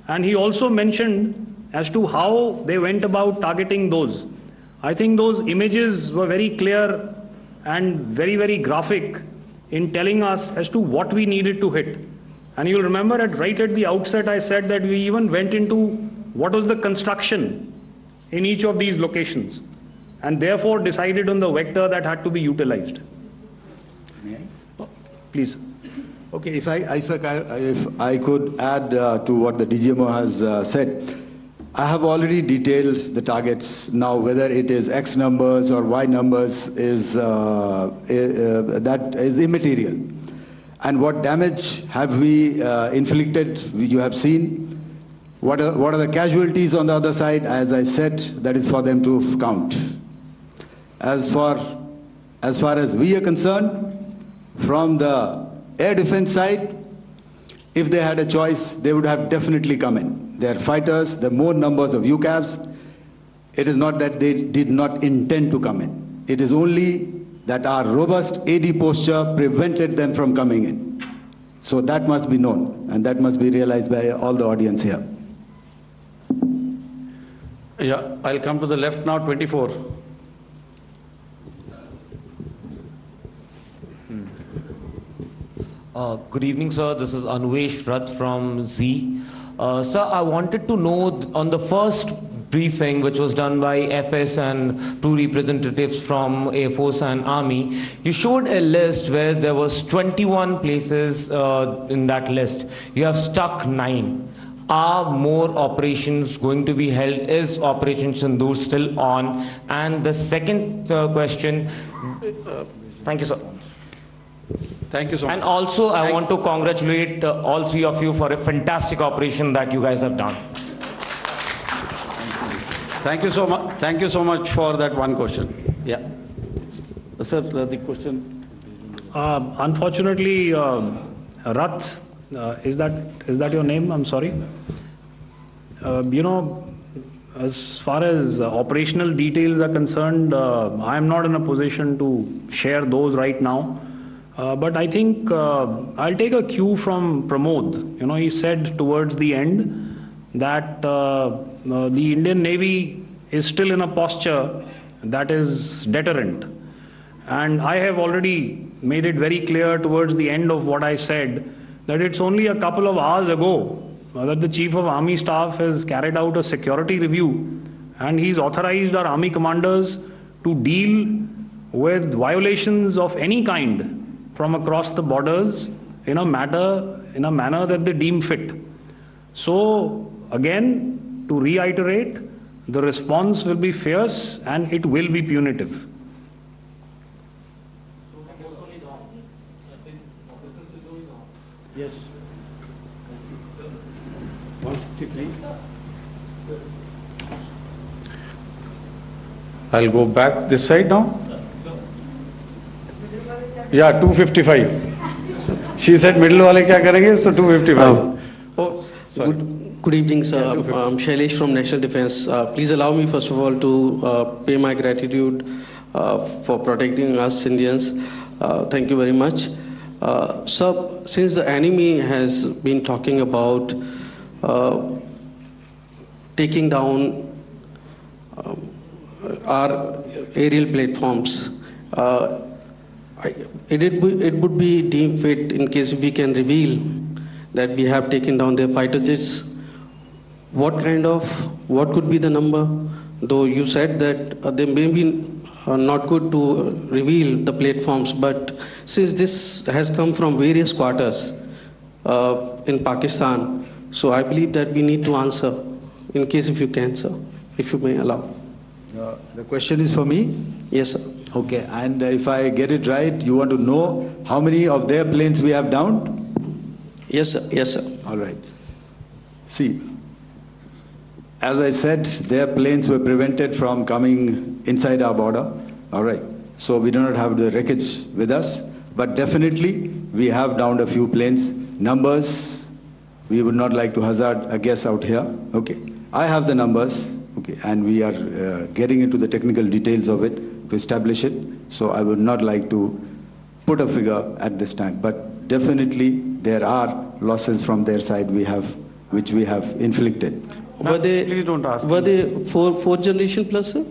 and he also mentioned as to how they went about targeting those. I think those images were very clear and very, very graphic in telling us as to what we needed to hit. And you'll remember right at the outset I said that we even went into what was the construction in each of these locations, and therefore decided on the vector that had to be utilized. Please. Okay, if I could add to what the DGMO has said, I have already detailed the targets. Now, whether it is X numbers or Y numbers is that is immaterial. And what damage have we inflicted? You have seen. What are the casualties on the other side? As I said, that is for them to count. As far as we are concerned, from the air defense side, if they had a choice, they would have definitely come in. They are fighters, there are more numbers of UCAVs. It is not that they did not intend to come in. It is only that our robust AD posture prevented them from coming in. So that must be known, and that must be realized by all the audience here. Yeah, I'll come to the left now, 24. Good evening, sir. This is Anuvesh Rath from Z. Sir, I wanted to know on the first briefing, which was done by FS and 2 representatives from Air Force and Army, you showed a list where there was 21 places in that list. You have stuck 9. Are more operations going to be held? Is Operation Sindoor still on? And the second question, thank you, sir. Thank you so much. And also, I want to congratulate all 3 of you for a fantastic operation that you guys have done. Thank you so much. Thank you so much for that one question. Yeah. Sir, the question. Unfortunately, Rath, is that your name? I'm sorry. You know, as far as operational details are concerned, I am not in a position to share those right now. But I think I'll take a cue from Pramod. You know, he said towards the end that the Indian Navy is still in a posture that is deterrent. And I have already made it very clear towards the end of what I said that it's only a couple of hours ago that the Chief of Army Staff has carried out a security review, and he's authorized our Army commanders to deal with violations of any kind from across the borders in a manner that they deem fit. So again, to reiterate, the response will be fierce and it will be punitive. Yes. 163. I'll go back this side now. Yeah, 255. She said middle wale kya karenge, so 255. Oh, sorry. Good evening, sir. I'm Shailesh from National Defense. Please allow me, first of all, to pay my gratitude for protecting us Indians. Thank you very much. Sir, since the enemy has been talking about taking down our aerial platforms, it would be deemed fit in case we can reveal that we have taken down their fighter jets. What could be the number? Though you said that they may be not good to reveal the platforms, but since this has come from various quarters in Pakistan, so I believe that we need to answer, in case if you can, sir, if you may allow. The question is for me? Yes, sir. Okay, and if I get it right, you want to know how many of their planes we have downed? Yes, sir. Yes, sir. All right. See, as I said, their planes were prevented from coming inside our border. All right. So we do not have the wreckage with us, but definitely we have downed a few planes. Numbers, we would not like to hazard a guess out here. Okay. I have the numbers. Okay. And we are getting into the technical details of it to establish it. So I would not like to put a figure at this time, but definitely there are losses from their side which we have inflicted. Were they fourth generation plus, sir?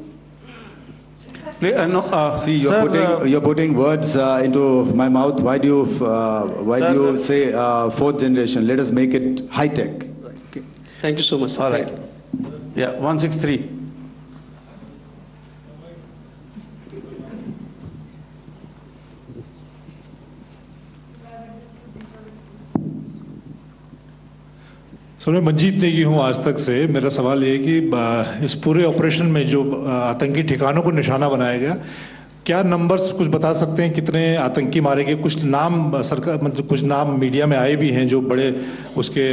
See, you're putting words into my mouth. Why do you say fourth generation? Let us make it high tech. Okay. Thank you so much. All right. Yeah, 163. Sir, मैं मंजीत नेगी हूँ आज तक से। मेरा सवाल ये है कि इस पूरे ऑपरेशन में जो आतंकी ठिकानों को निशाना बनाया गया, क्या नंबर्स कुछ बता सकते हैं कितने आतंकी मारे गए? कुछ नाम सरकार मतलब कुछ नाम मीडिया में आए भी हैं जो बड़े उसके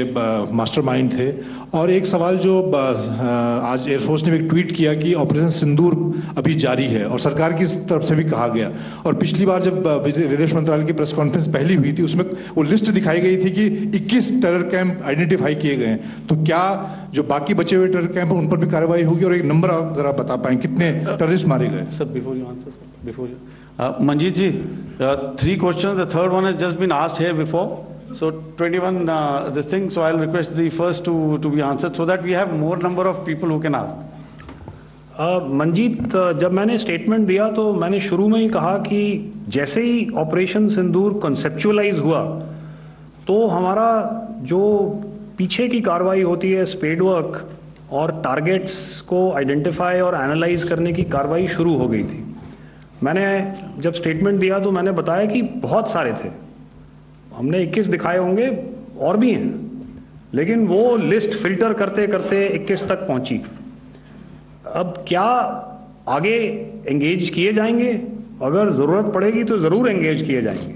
मास्टरमाइंड थे। और एक सवाल जो आज एयरफोर्स ने भी एक ट्वीट किया कि ऑपरेशन सिंदूर अभी जारी है और सरकार की तरफ से भी कहा गया। और पिछली बार जब विदेश मंत्रालय की प्रेस कॉन्फ्रेंस पहली हुई थी उसमें वो लिस्ट दिखाई गई थी कि 21 टेरर कैंप आइडेंटिफाई किए गए हैं। तो क्या जो बाकी बचे हुए टेरर कैंप उन पर भी कार्रवाई होगी? और एक नंबर अगर आप बता पाएं कितने टेररिस्ट मारे गए? Sir, before you answer, sir, before you. Manjeet ji, 3 questions. The third one has just been asked here before. So 21 this thing. So I'll request the first to be answered so that we have more number of people who can ask. Manjeet, जब मैंने statement दिया तो मैंने शुरू में ही कहा कि जैसे ही ऑपरेशन सिंदूर कॉन्सेप्चुअलाइज हुआ तो हमारा जो पीछे की कार्रवाई होती है स्पेड वर्क और टारगेट्स को आइडेंटिफाई और एनालाइज करने की कार्रवाई शुरू हो गई थी। मैंने जब स्टेटमेंट दिया तो मैंने बताया कि बहुत सारे थे, हमने 21 दिखाए होंगे और भी हैं, लेकिन वो लिस्ट फिल्टर करते करते 21 तक पहुंची। अब क्या आगे एंगेज किए जाएंगे? अगर ज़रूरत पड़ेगी तो ज़रूर एंगेज किए जाएंगे,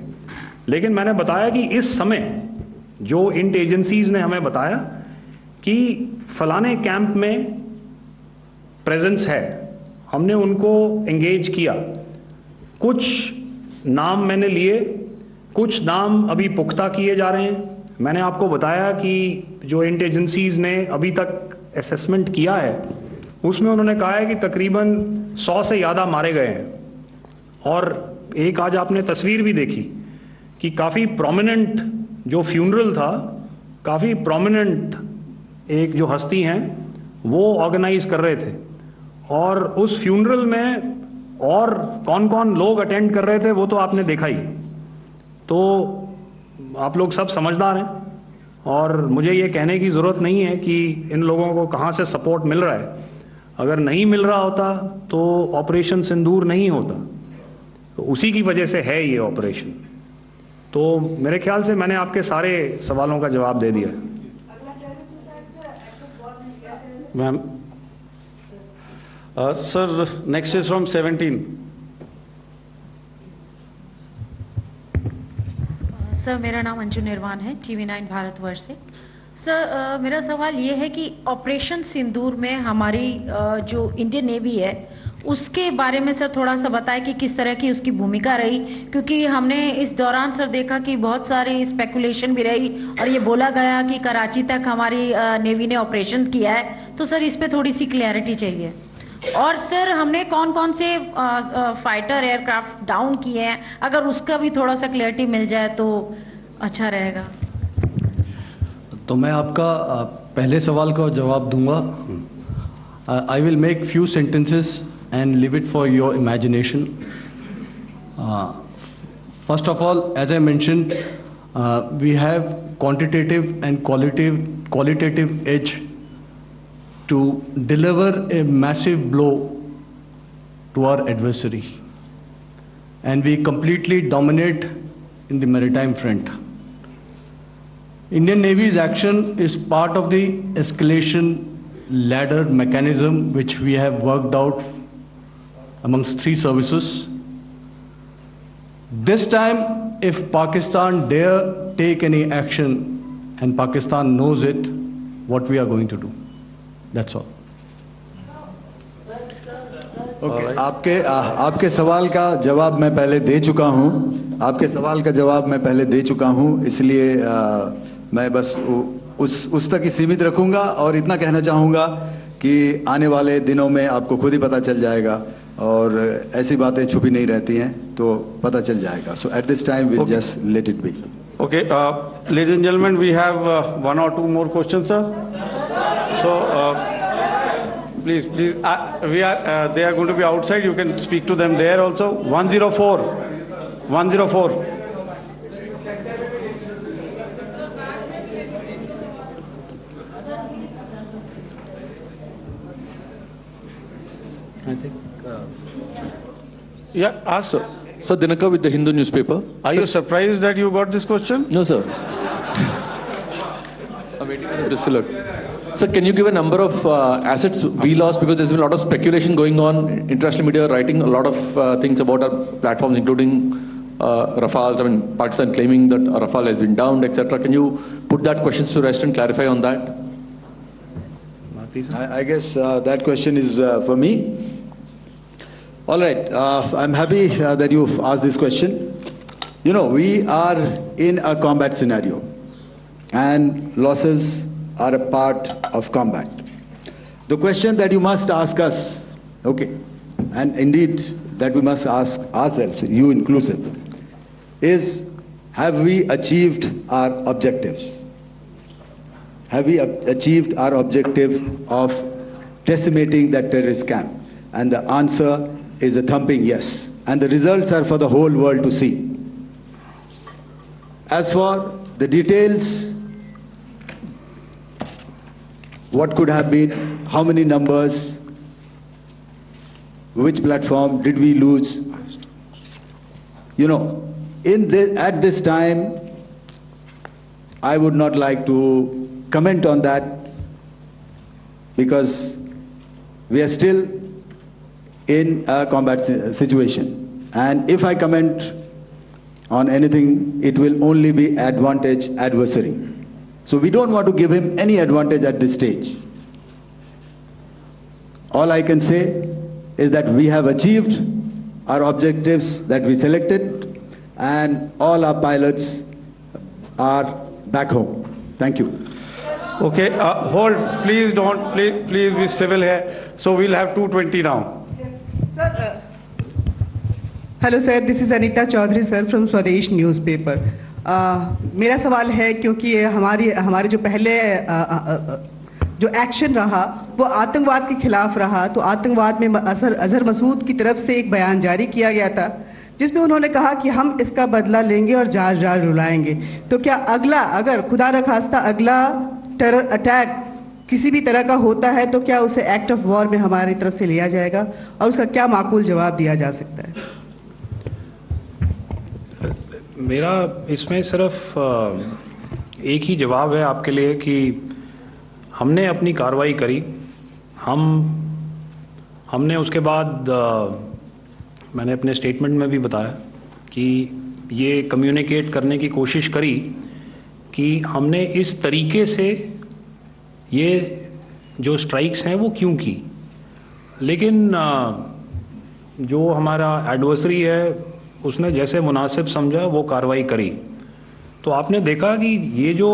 लेकिन मैंने बताया कि इस समय जो इंट एजेंसीज ने हमें बताया कि फलाने कैंप में प्रेजेंस है, हमने उनको एंगेज किया। कुछ नाम मैंने लिए, कुछ नाम अभी पुख्ता किए जा रहे हैं। मैंने आपको बताया कि जो इंट एजेंसीज ने अभी तक असेसमेंट किया है उसमें उन्होंने कहा है कि तकरीबन 100 से ज़्यादा मारे गए हैं। और एक आज आपने तस्वीर भी देखी कि काफ़ी प्रोमिनेंट जो फ्यूनरल था, काफ़ी प्रोमिनेंट एक जो हस्ती हैं वो ऑर्गेनाइज कर रहे थे और उस फ्यूनरल में और कौन कौन लोग अटेंड कर रहे थे वो तो आपने देखा ही। तो आप लोग सब समझदार हैं और मुझे ये कहने की ज़रूरत नहीं है कि इन लोगों को कहाँ से सपोर्ट मिल रहा है। अगर नहीं मिल रहा होता तो ऑपरेशन सिंदूर नहीं होता, तो उसी की वजह से है ये ऑपरेशन। तो मेरे ख्याल से मैंने आपके सारे सवालों का जवाब दे दिया। Ma'am, sir, next is from 17। Sir, मेरा नाम अंजू निर्वाण है, TV9 भारतवर्ष से। सर, मेरा सवाल ये है कि ऑपरेशन सिंदूर में हमारी जो इंडियन नेवी है उसके बारे में सर थोड़ा सा बताएं कि किस तरह की उसकी भूमिका रही, क्योंकि हमने इस दौरान सर देखा कि बहुत सारी स्पेकुलेशन भी रही और ये बोला गया कि कराची तक हमारी नेवी ने ऑपरेशन किया है। तो सर इस पे थोड़ी सी क्लैरिटी चाहिए। और सर हमने कौन कौन से फाइटर एयरक्राफ्ट डाउन किए हैं, अगर उसका भी थोड़ा सा क्लैरिटी मिल जाए तो अच्छा रहेगा। तो मैं आपका पहले सवाल का जवाब दूंगा। I will make few sentences and leave it for your imagination. First of all, as I mentioned, we have quantitative and qualitative edge to deliver a massive blow to our adversary, and we completely dominate in the maritime front. Indian Navy's action is part of the escalation ladder mechanism which we have worked out amongst 3 services. This time, if Pakistan dare take any action, and Pakistan knows it, what we are going to do. That's all. Okay. आपके सवाल का जवाब मैं पहले दे चुका हूं। आपके सवाल का जवाब मैं पहले दे चुका हूं, इसलिए मैं बस उस तक ही सीमित रखूंगा और इतना कहना चाहूंगा कि आने वाले दिनों में आपको खुद ही पता चल जाएगा और ऐसी बातें छुपी नहीं रहती हैं, तो पता चल जाएगा। So at this time we'll just let it be. Okay, ladies and gentlemen, we have 1 or 2 more questions, sir. So Please. They are going to be outside. You can speak to them there also. 104. 104. I think. Yeah, ask. Sir, Dinaka with the Hindu newspaper. Are you surprised that you got this question? No, sir. I'm waiting for the resolute. Sir, can you give a number of assets we lost, because there's been a lot of speculation going on, international media writing a lot of things about our platforms, including Rafales. I mean, Pakistan claiming that Rafale has been downed, etc. Can you put that question to rest and clarify on that? I guess that question is for me. All right, I'm happy that you've asked this question. You know, we are in a combat scenario, and losses are a part of combat. The question that you must ask us, okay, and indeed that we must ask ourselves, you inclusive, is have we achieved our objectives? Have we achieved our objective of decimating that terrorist camp? And the answer is a thumping yes. And the results are for the whole world to see. As for the details, what could have been, how many numbers, which platform did we lose? You know, at this time, I would not like to comment on that, because we are still in a combat situation. And if I comment on anything, it will only be advantage adversary. So we don't want to give him any advantage at this stage. All I can say is that we have achieved our objectives that we selected, and all our pilots are back home. Thank you. Okay, hold. Please don't. Please be civil here. So we'll have 220 now. Sir, hello sir, this is Anita Chaudhary sir from Swadesh newspaper. मेरा सवाल है, क्योंकि हमारे जो पहले जो action रहा वो आतंकवाद के खिलाफ रहा, तो आतंकवाद में अजहर मसूद की तरफ से एक बयान जारी किया गया था जिसमें उन्होंने कहा कि हम इसका बदला लेंगे और जहाज रुलाएंगे। तो क्या अगला, अगर खुदा न खास्ता अगला टेरर अटैक किसी भी तरह का होता है, तो क्या उसे एक्ट ऑफ वॉर में हमारी तरफ से लिया जाएगा और उसका क्या माकूल जवाब दिया जा सकता है? मेरा इसमें सिर्फ एक ही जवाब है आपके लिए कि हमने अपनी कार्रवाई करी। हमने उसके बाद मैंने अपने स्टेटमेंट में भी बताया कि ये कम्युनिकेट करने की कोशिश करी कि हमने इस तरीके से ये जो स्ट्राइक्स हैं वो क्यों की। लेकिन जो हमारा एडवर्सरी है उसने जैसे मुनासिब समझा वो कार्रवाई करी। तो आपने देखा कि ये जो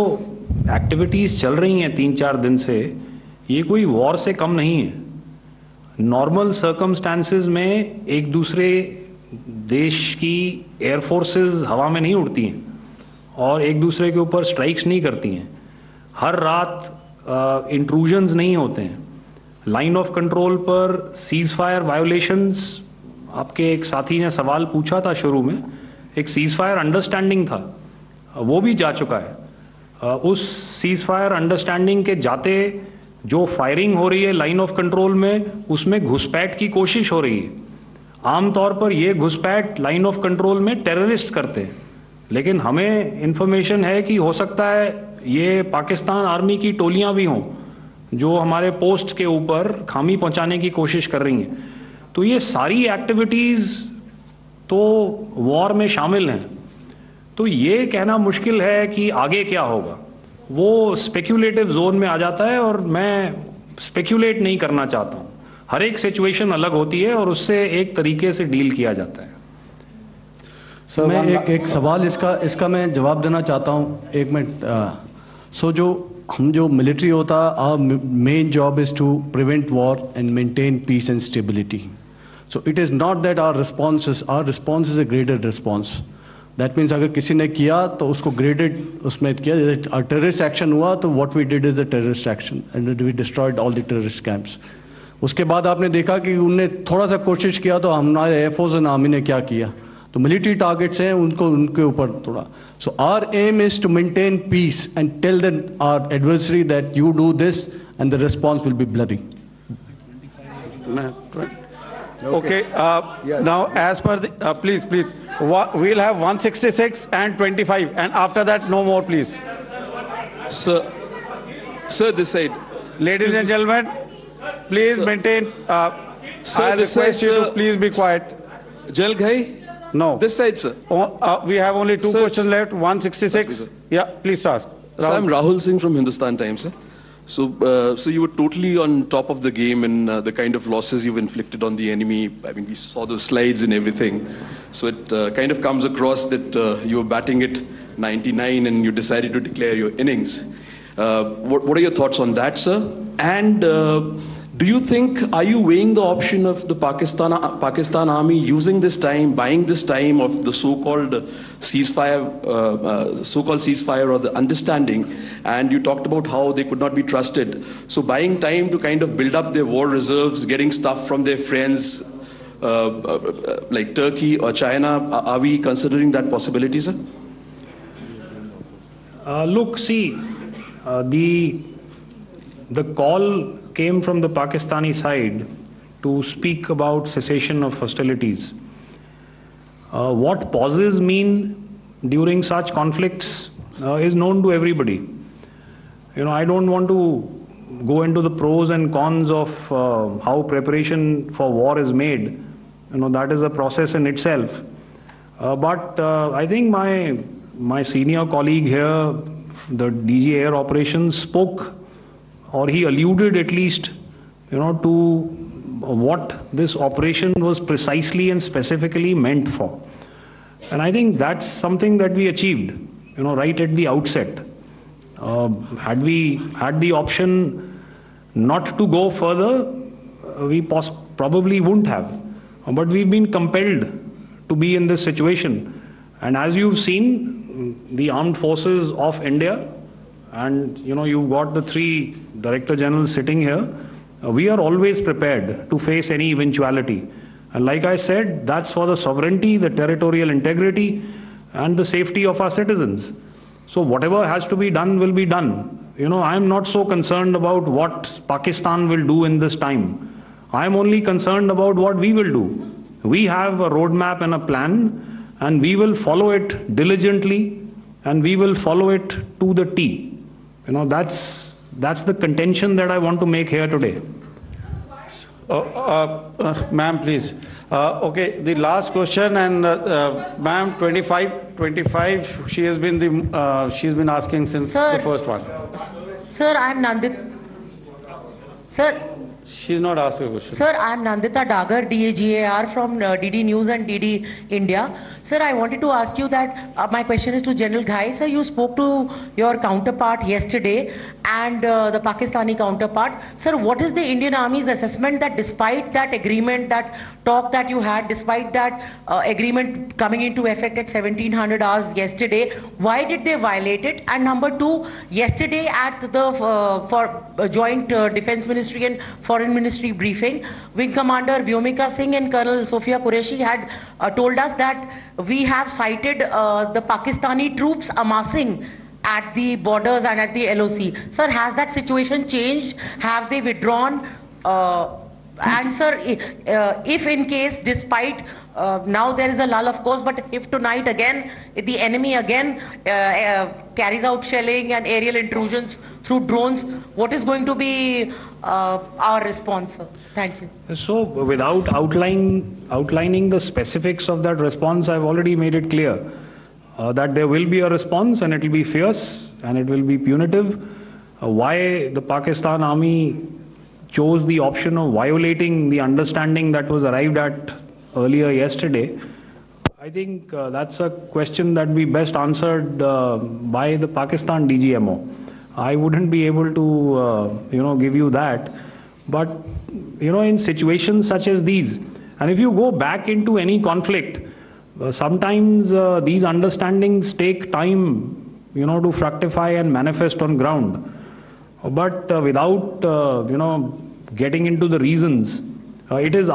एक्टिविटीज़ चल रही हैं 3-4 दिन से, ये कोई वॉर से कम नहीं है। नॉर्मल सर्कमस्टांसेस में एक दूसरे देश की एयर फोर्सेस हवा में नहीं उड़ती हैं और एक दूसरे के ऊपर स्ट्राइक्स नहीं करती हैं। हर रात इंट्रूजन्स नहीं होते हैं। लाइन ऑफ कंट्रोल पर सीज फायर वायोलेशंस, आपके एक साथी ने सवाल पूछा था शुरू में, एक सीज फायर अंडरस्टैंडिंग था, वो भी जा चुका है। उस सीज फायर अंडरस्टैंडिंग के जाते जो फायरिंग हो रही है लाइन ऑफ कंट्रोल में, उसमें घुसपैठ की कोशिश हो रही है। आमतौर पर ये घुसपैठ लाइन ऑफ कंट्रोल में टेररिस्ट करते हैं, लेकिन हमें इंफॉर्मेशन है कि हो सकता है ये पाकिस्तान आर्मी की टोलियां भी हों जो हमारे पोस्ट के ऊपर खामी पहुंचाने की कोशिश कर रही हैं। तो ये सारी एक्टिविटीज़ तो वॉर में शामिल हैं। तो ये कहना मुश्किल है कि आगे क्या होगा, वो स्पेक्यूलेटिव जोन में आ जाता है और मैं स्पेक्यूलेट नहीं करना चाहता हूँ। हर एक सिचुएशन अलग होती है और उससे एक तरीके से डील किया जाता है। सर मैं एक सवाल इसका मैं जवाब देना चाहता हूँ, 1 मिनट। जो मिलिट्री होता, our main job is to prevent war and maintain peace and stability. So it is not that our response is a graded response. That means अगर किसी ने किया तो उसको ग्रेडेड उसमें किया। जैसे टेररिस्ट एक्शन हुआ तो what we did is a terrorist action and we destroyed all the terrorist camps. उसके बाद आपने देखा कि उनने थोड़ा सा कोशिश किया तो हमारे एयरफोर्स एंड आर्मी ने क्या किया, तो मिलिट्री टारगेट्स हैं उनको उनके ऊपर थोड़ा. So our aim is to maintain peace and tell the our adversary that you do this and the response will be bloody. Okay, now as per the, please, we'll have 166 and 25, and after that, no more, please. Sir, this side. Ladies and gentlemen, please maintain. Sir, I request you to please be quiet. Jal Ghai? No. This side, sir. We have only two questions left. 166. Yeah, please ask. So I'm Rahul Singh from Hindustan Times, sir. So you were totally on top of the game in the kind of losses you've inflicted on the enemy. I mean, we saw those slides and everything. So it kind of comes across that you were batting it 99 and you decided to declare your innings. What are your thoughts on that, sir? And do you think, are you weighing the option of the Pakistan army using this time, buying this time of the so-called ceasefire or the understanding? And you talked about how they could not be trusted. So buying time to kind of build up their war reserves, getting stuff from their friends like Turkey or China, are we considering that possibility, sir? Look, see, the call came from the Pakistani side to speak about cessation of hostilities. What pauses mean during such conflicts is known to everybody. You know, I don't want to go into the pros and cons of how preparation for war is made. You know, that is a process in itself. But I think my senior colleague here, the DG Air Operations, spoke, or he alluded at least, you know, to what this operation was precisely and specifically meant for. And I think that's something that we achieved, you know, right at the outset. Had we had the option not to go further, we probably wouldn't have. But we've been compelled to be in this situation. And as you've seen, the armed forces of India, and you know, you've got the three Director Generals sitting here, we are always prepared to face any eventuality. And like I said, that's for the sovereignty, the territorial integrity, and the safety of our citizens. So whatever has to be done will be done. You know, I'm not so concerned about what Pakistan will do in this time. I'm only concerned about what we will do. We have a roadmap and a plan, and we will follow it diligently, and we will follow it to the T. You know, that's the contention that I want to make here today. Ma'am, please. Okay, the last question, and ma'am, 25. She's been asking since the first one. Sir, I'm Nandita. Sir. She's not asking a question. Sir, I'm Nandita Dagar, DAGAR from DD News and DD India. Sir, I wanted to ask you that my question is to General Ghai. Sir, you spoke to your counterpart yesterday and the Pakistani counterpart. Sir, what is the Indian Army's assessment that despite that agreement, that talk that you had, despite that agreement coming into effect at 1700 hours yesterday, why did they violate it? And number two, yesterday at the Joint Defense Ministry and Foreign Ministry briefing, Wing Commander Vyomika Singh and Colonel Sophia Qureshi had told us that we have cited the Pakistani troops amassing at the borders and at the LOC. Sir, has that situation changed? Have they withdrawn? And sir, if in case, despite now there is a lull, of course, but if tonight again, if the enemy again carries out shelling and aerial intrusions through drones, what is going to be our response, sir? Thank you. So without outlining the specifics of that response, I've already made it clear that there will be a response, and it will be fierce and it will be punitive. Why the Pakistan Army chose the option of violating the understanding that was arrived at earlier yesterday, I think that's a question that we best answered by the Pakistan DGMO. I wouldn't be able to, give you that. But, in situations such as these, and if you go back into any conflict, sometimes these understandings take time, to fructify and manifest on ground. But without, getting into the reasons, it is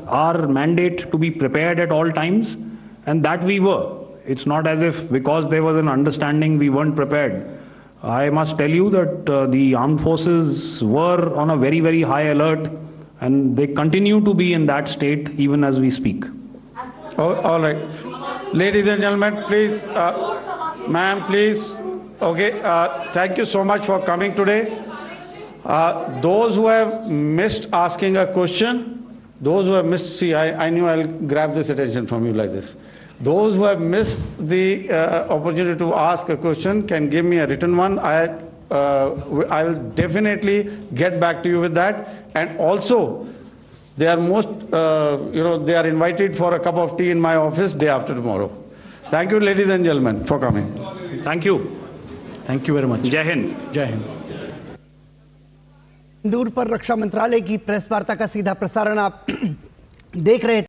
our mandate to be prepared at all times, and that we were. It's not as if because there was an understanding we weren't prepared. I must tell you that the armed forces were on a very, very high alert, and they continue to be in that state even as we speak. All right. Ladies and gentlemen, please, ma'am, please. Okay, thank you so much for coming today. Those who have missed asking a question, those who have missed, see, I knew I'll grab this attention from you like this. Those who have missed the opportunity to ask a question can give me a written one. I will definitely get back to you with that. And also, they are they are invited for a cup of tea in my office day after tomorrow. Thank you, ladies and gentlemen, for coming. Thank you. Thank you very much. Jai Hind. Jai Hind. सिंदूर पर रक्षा मंत्रालय की press वार्ता का सीधा प्रसारण आप देख रहे थे।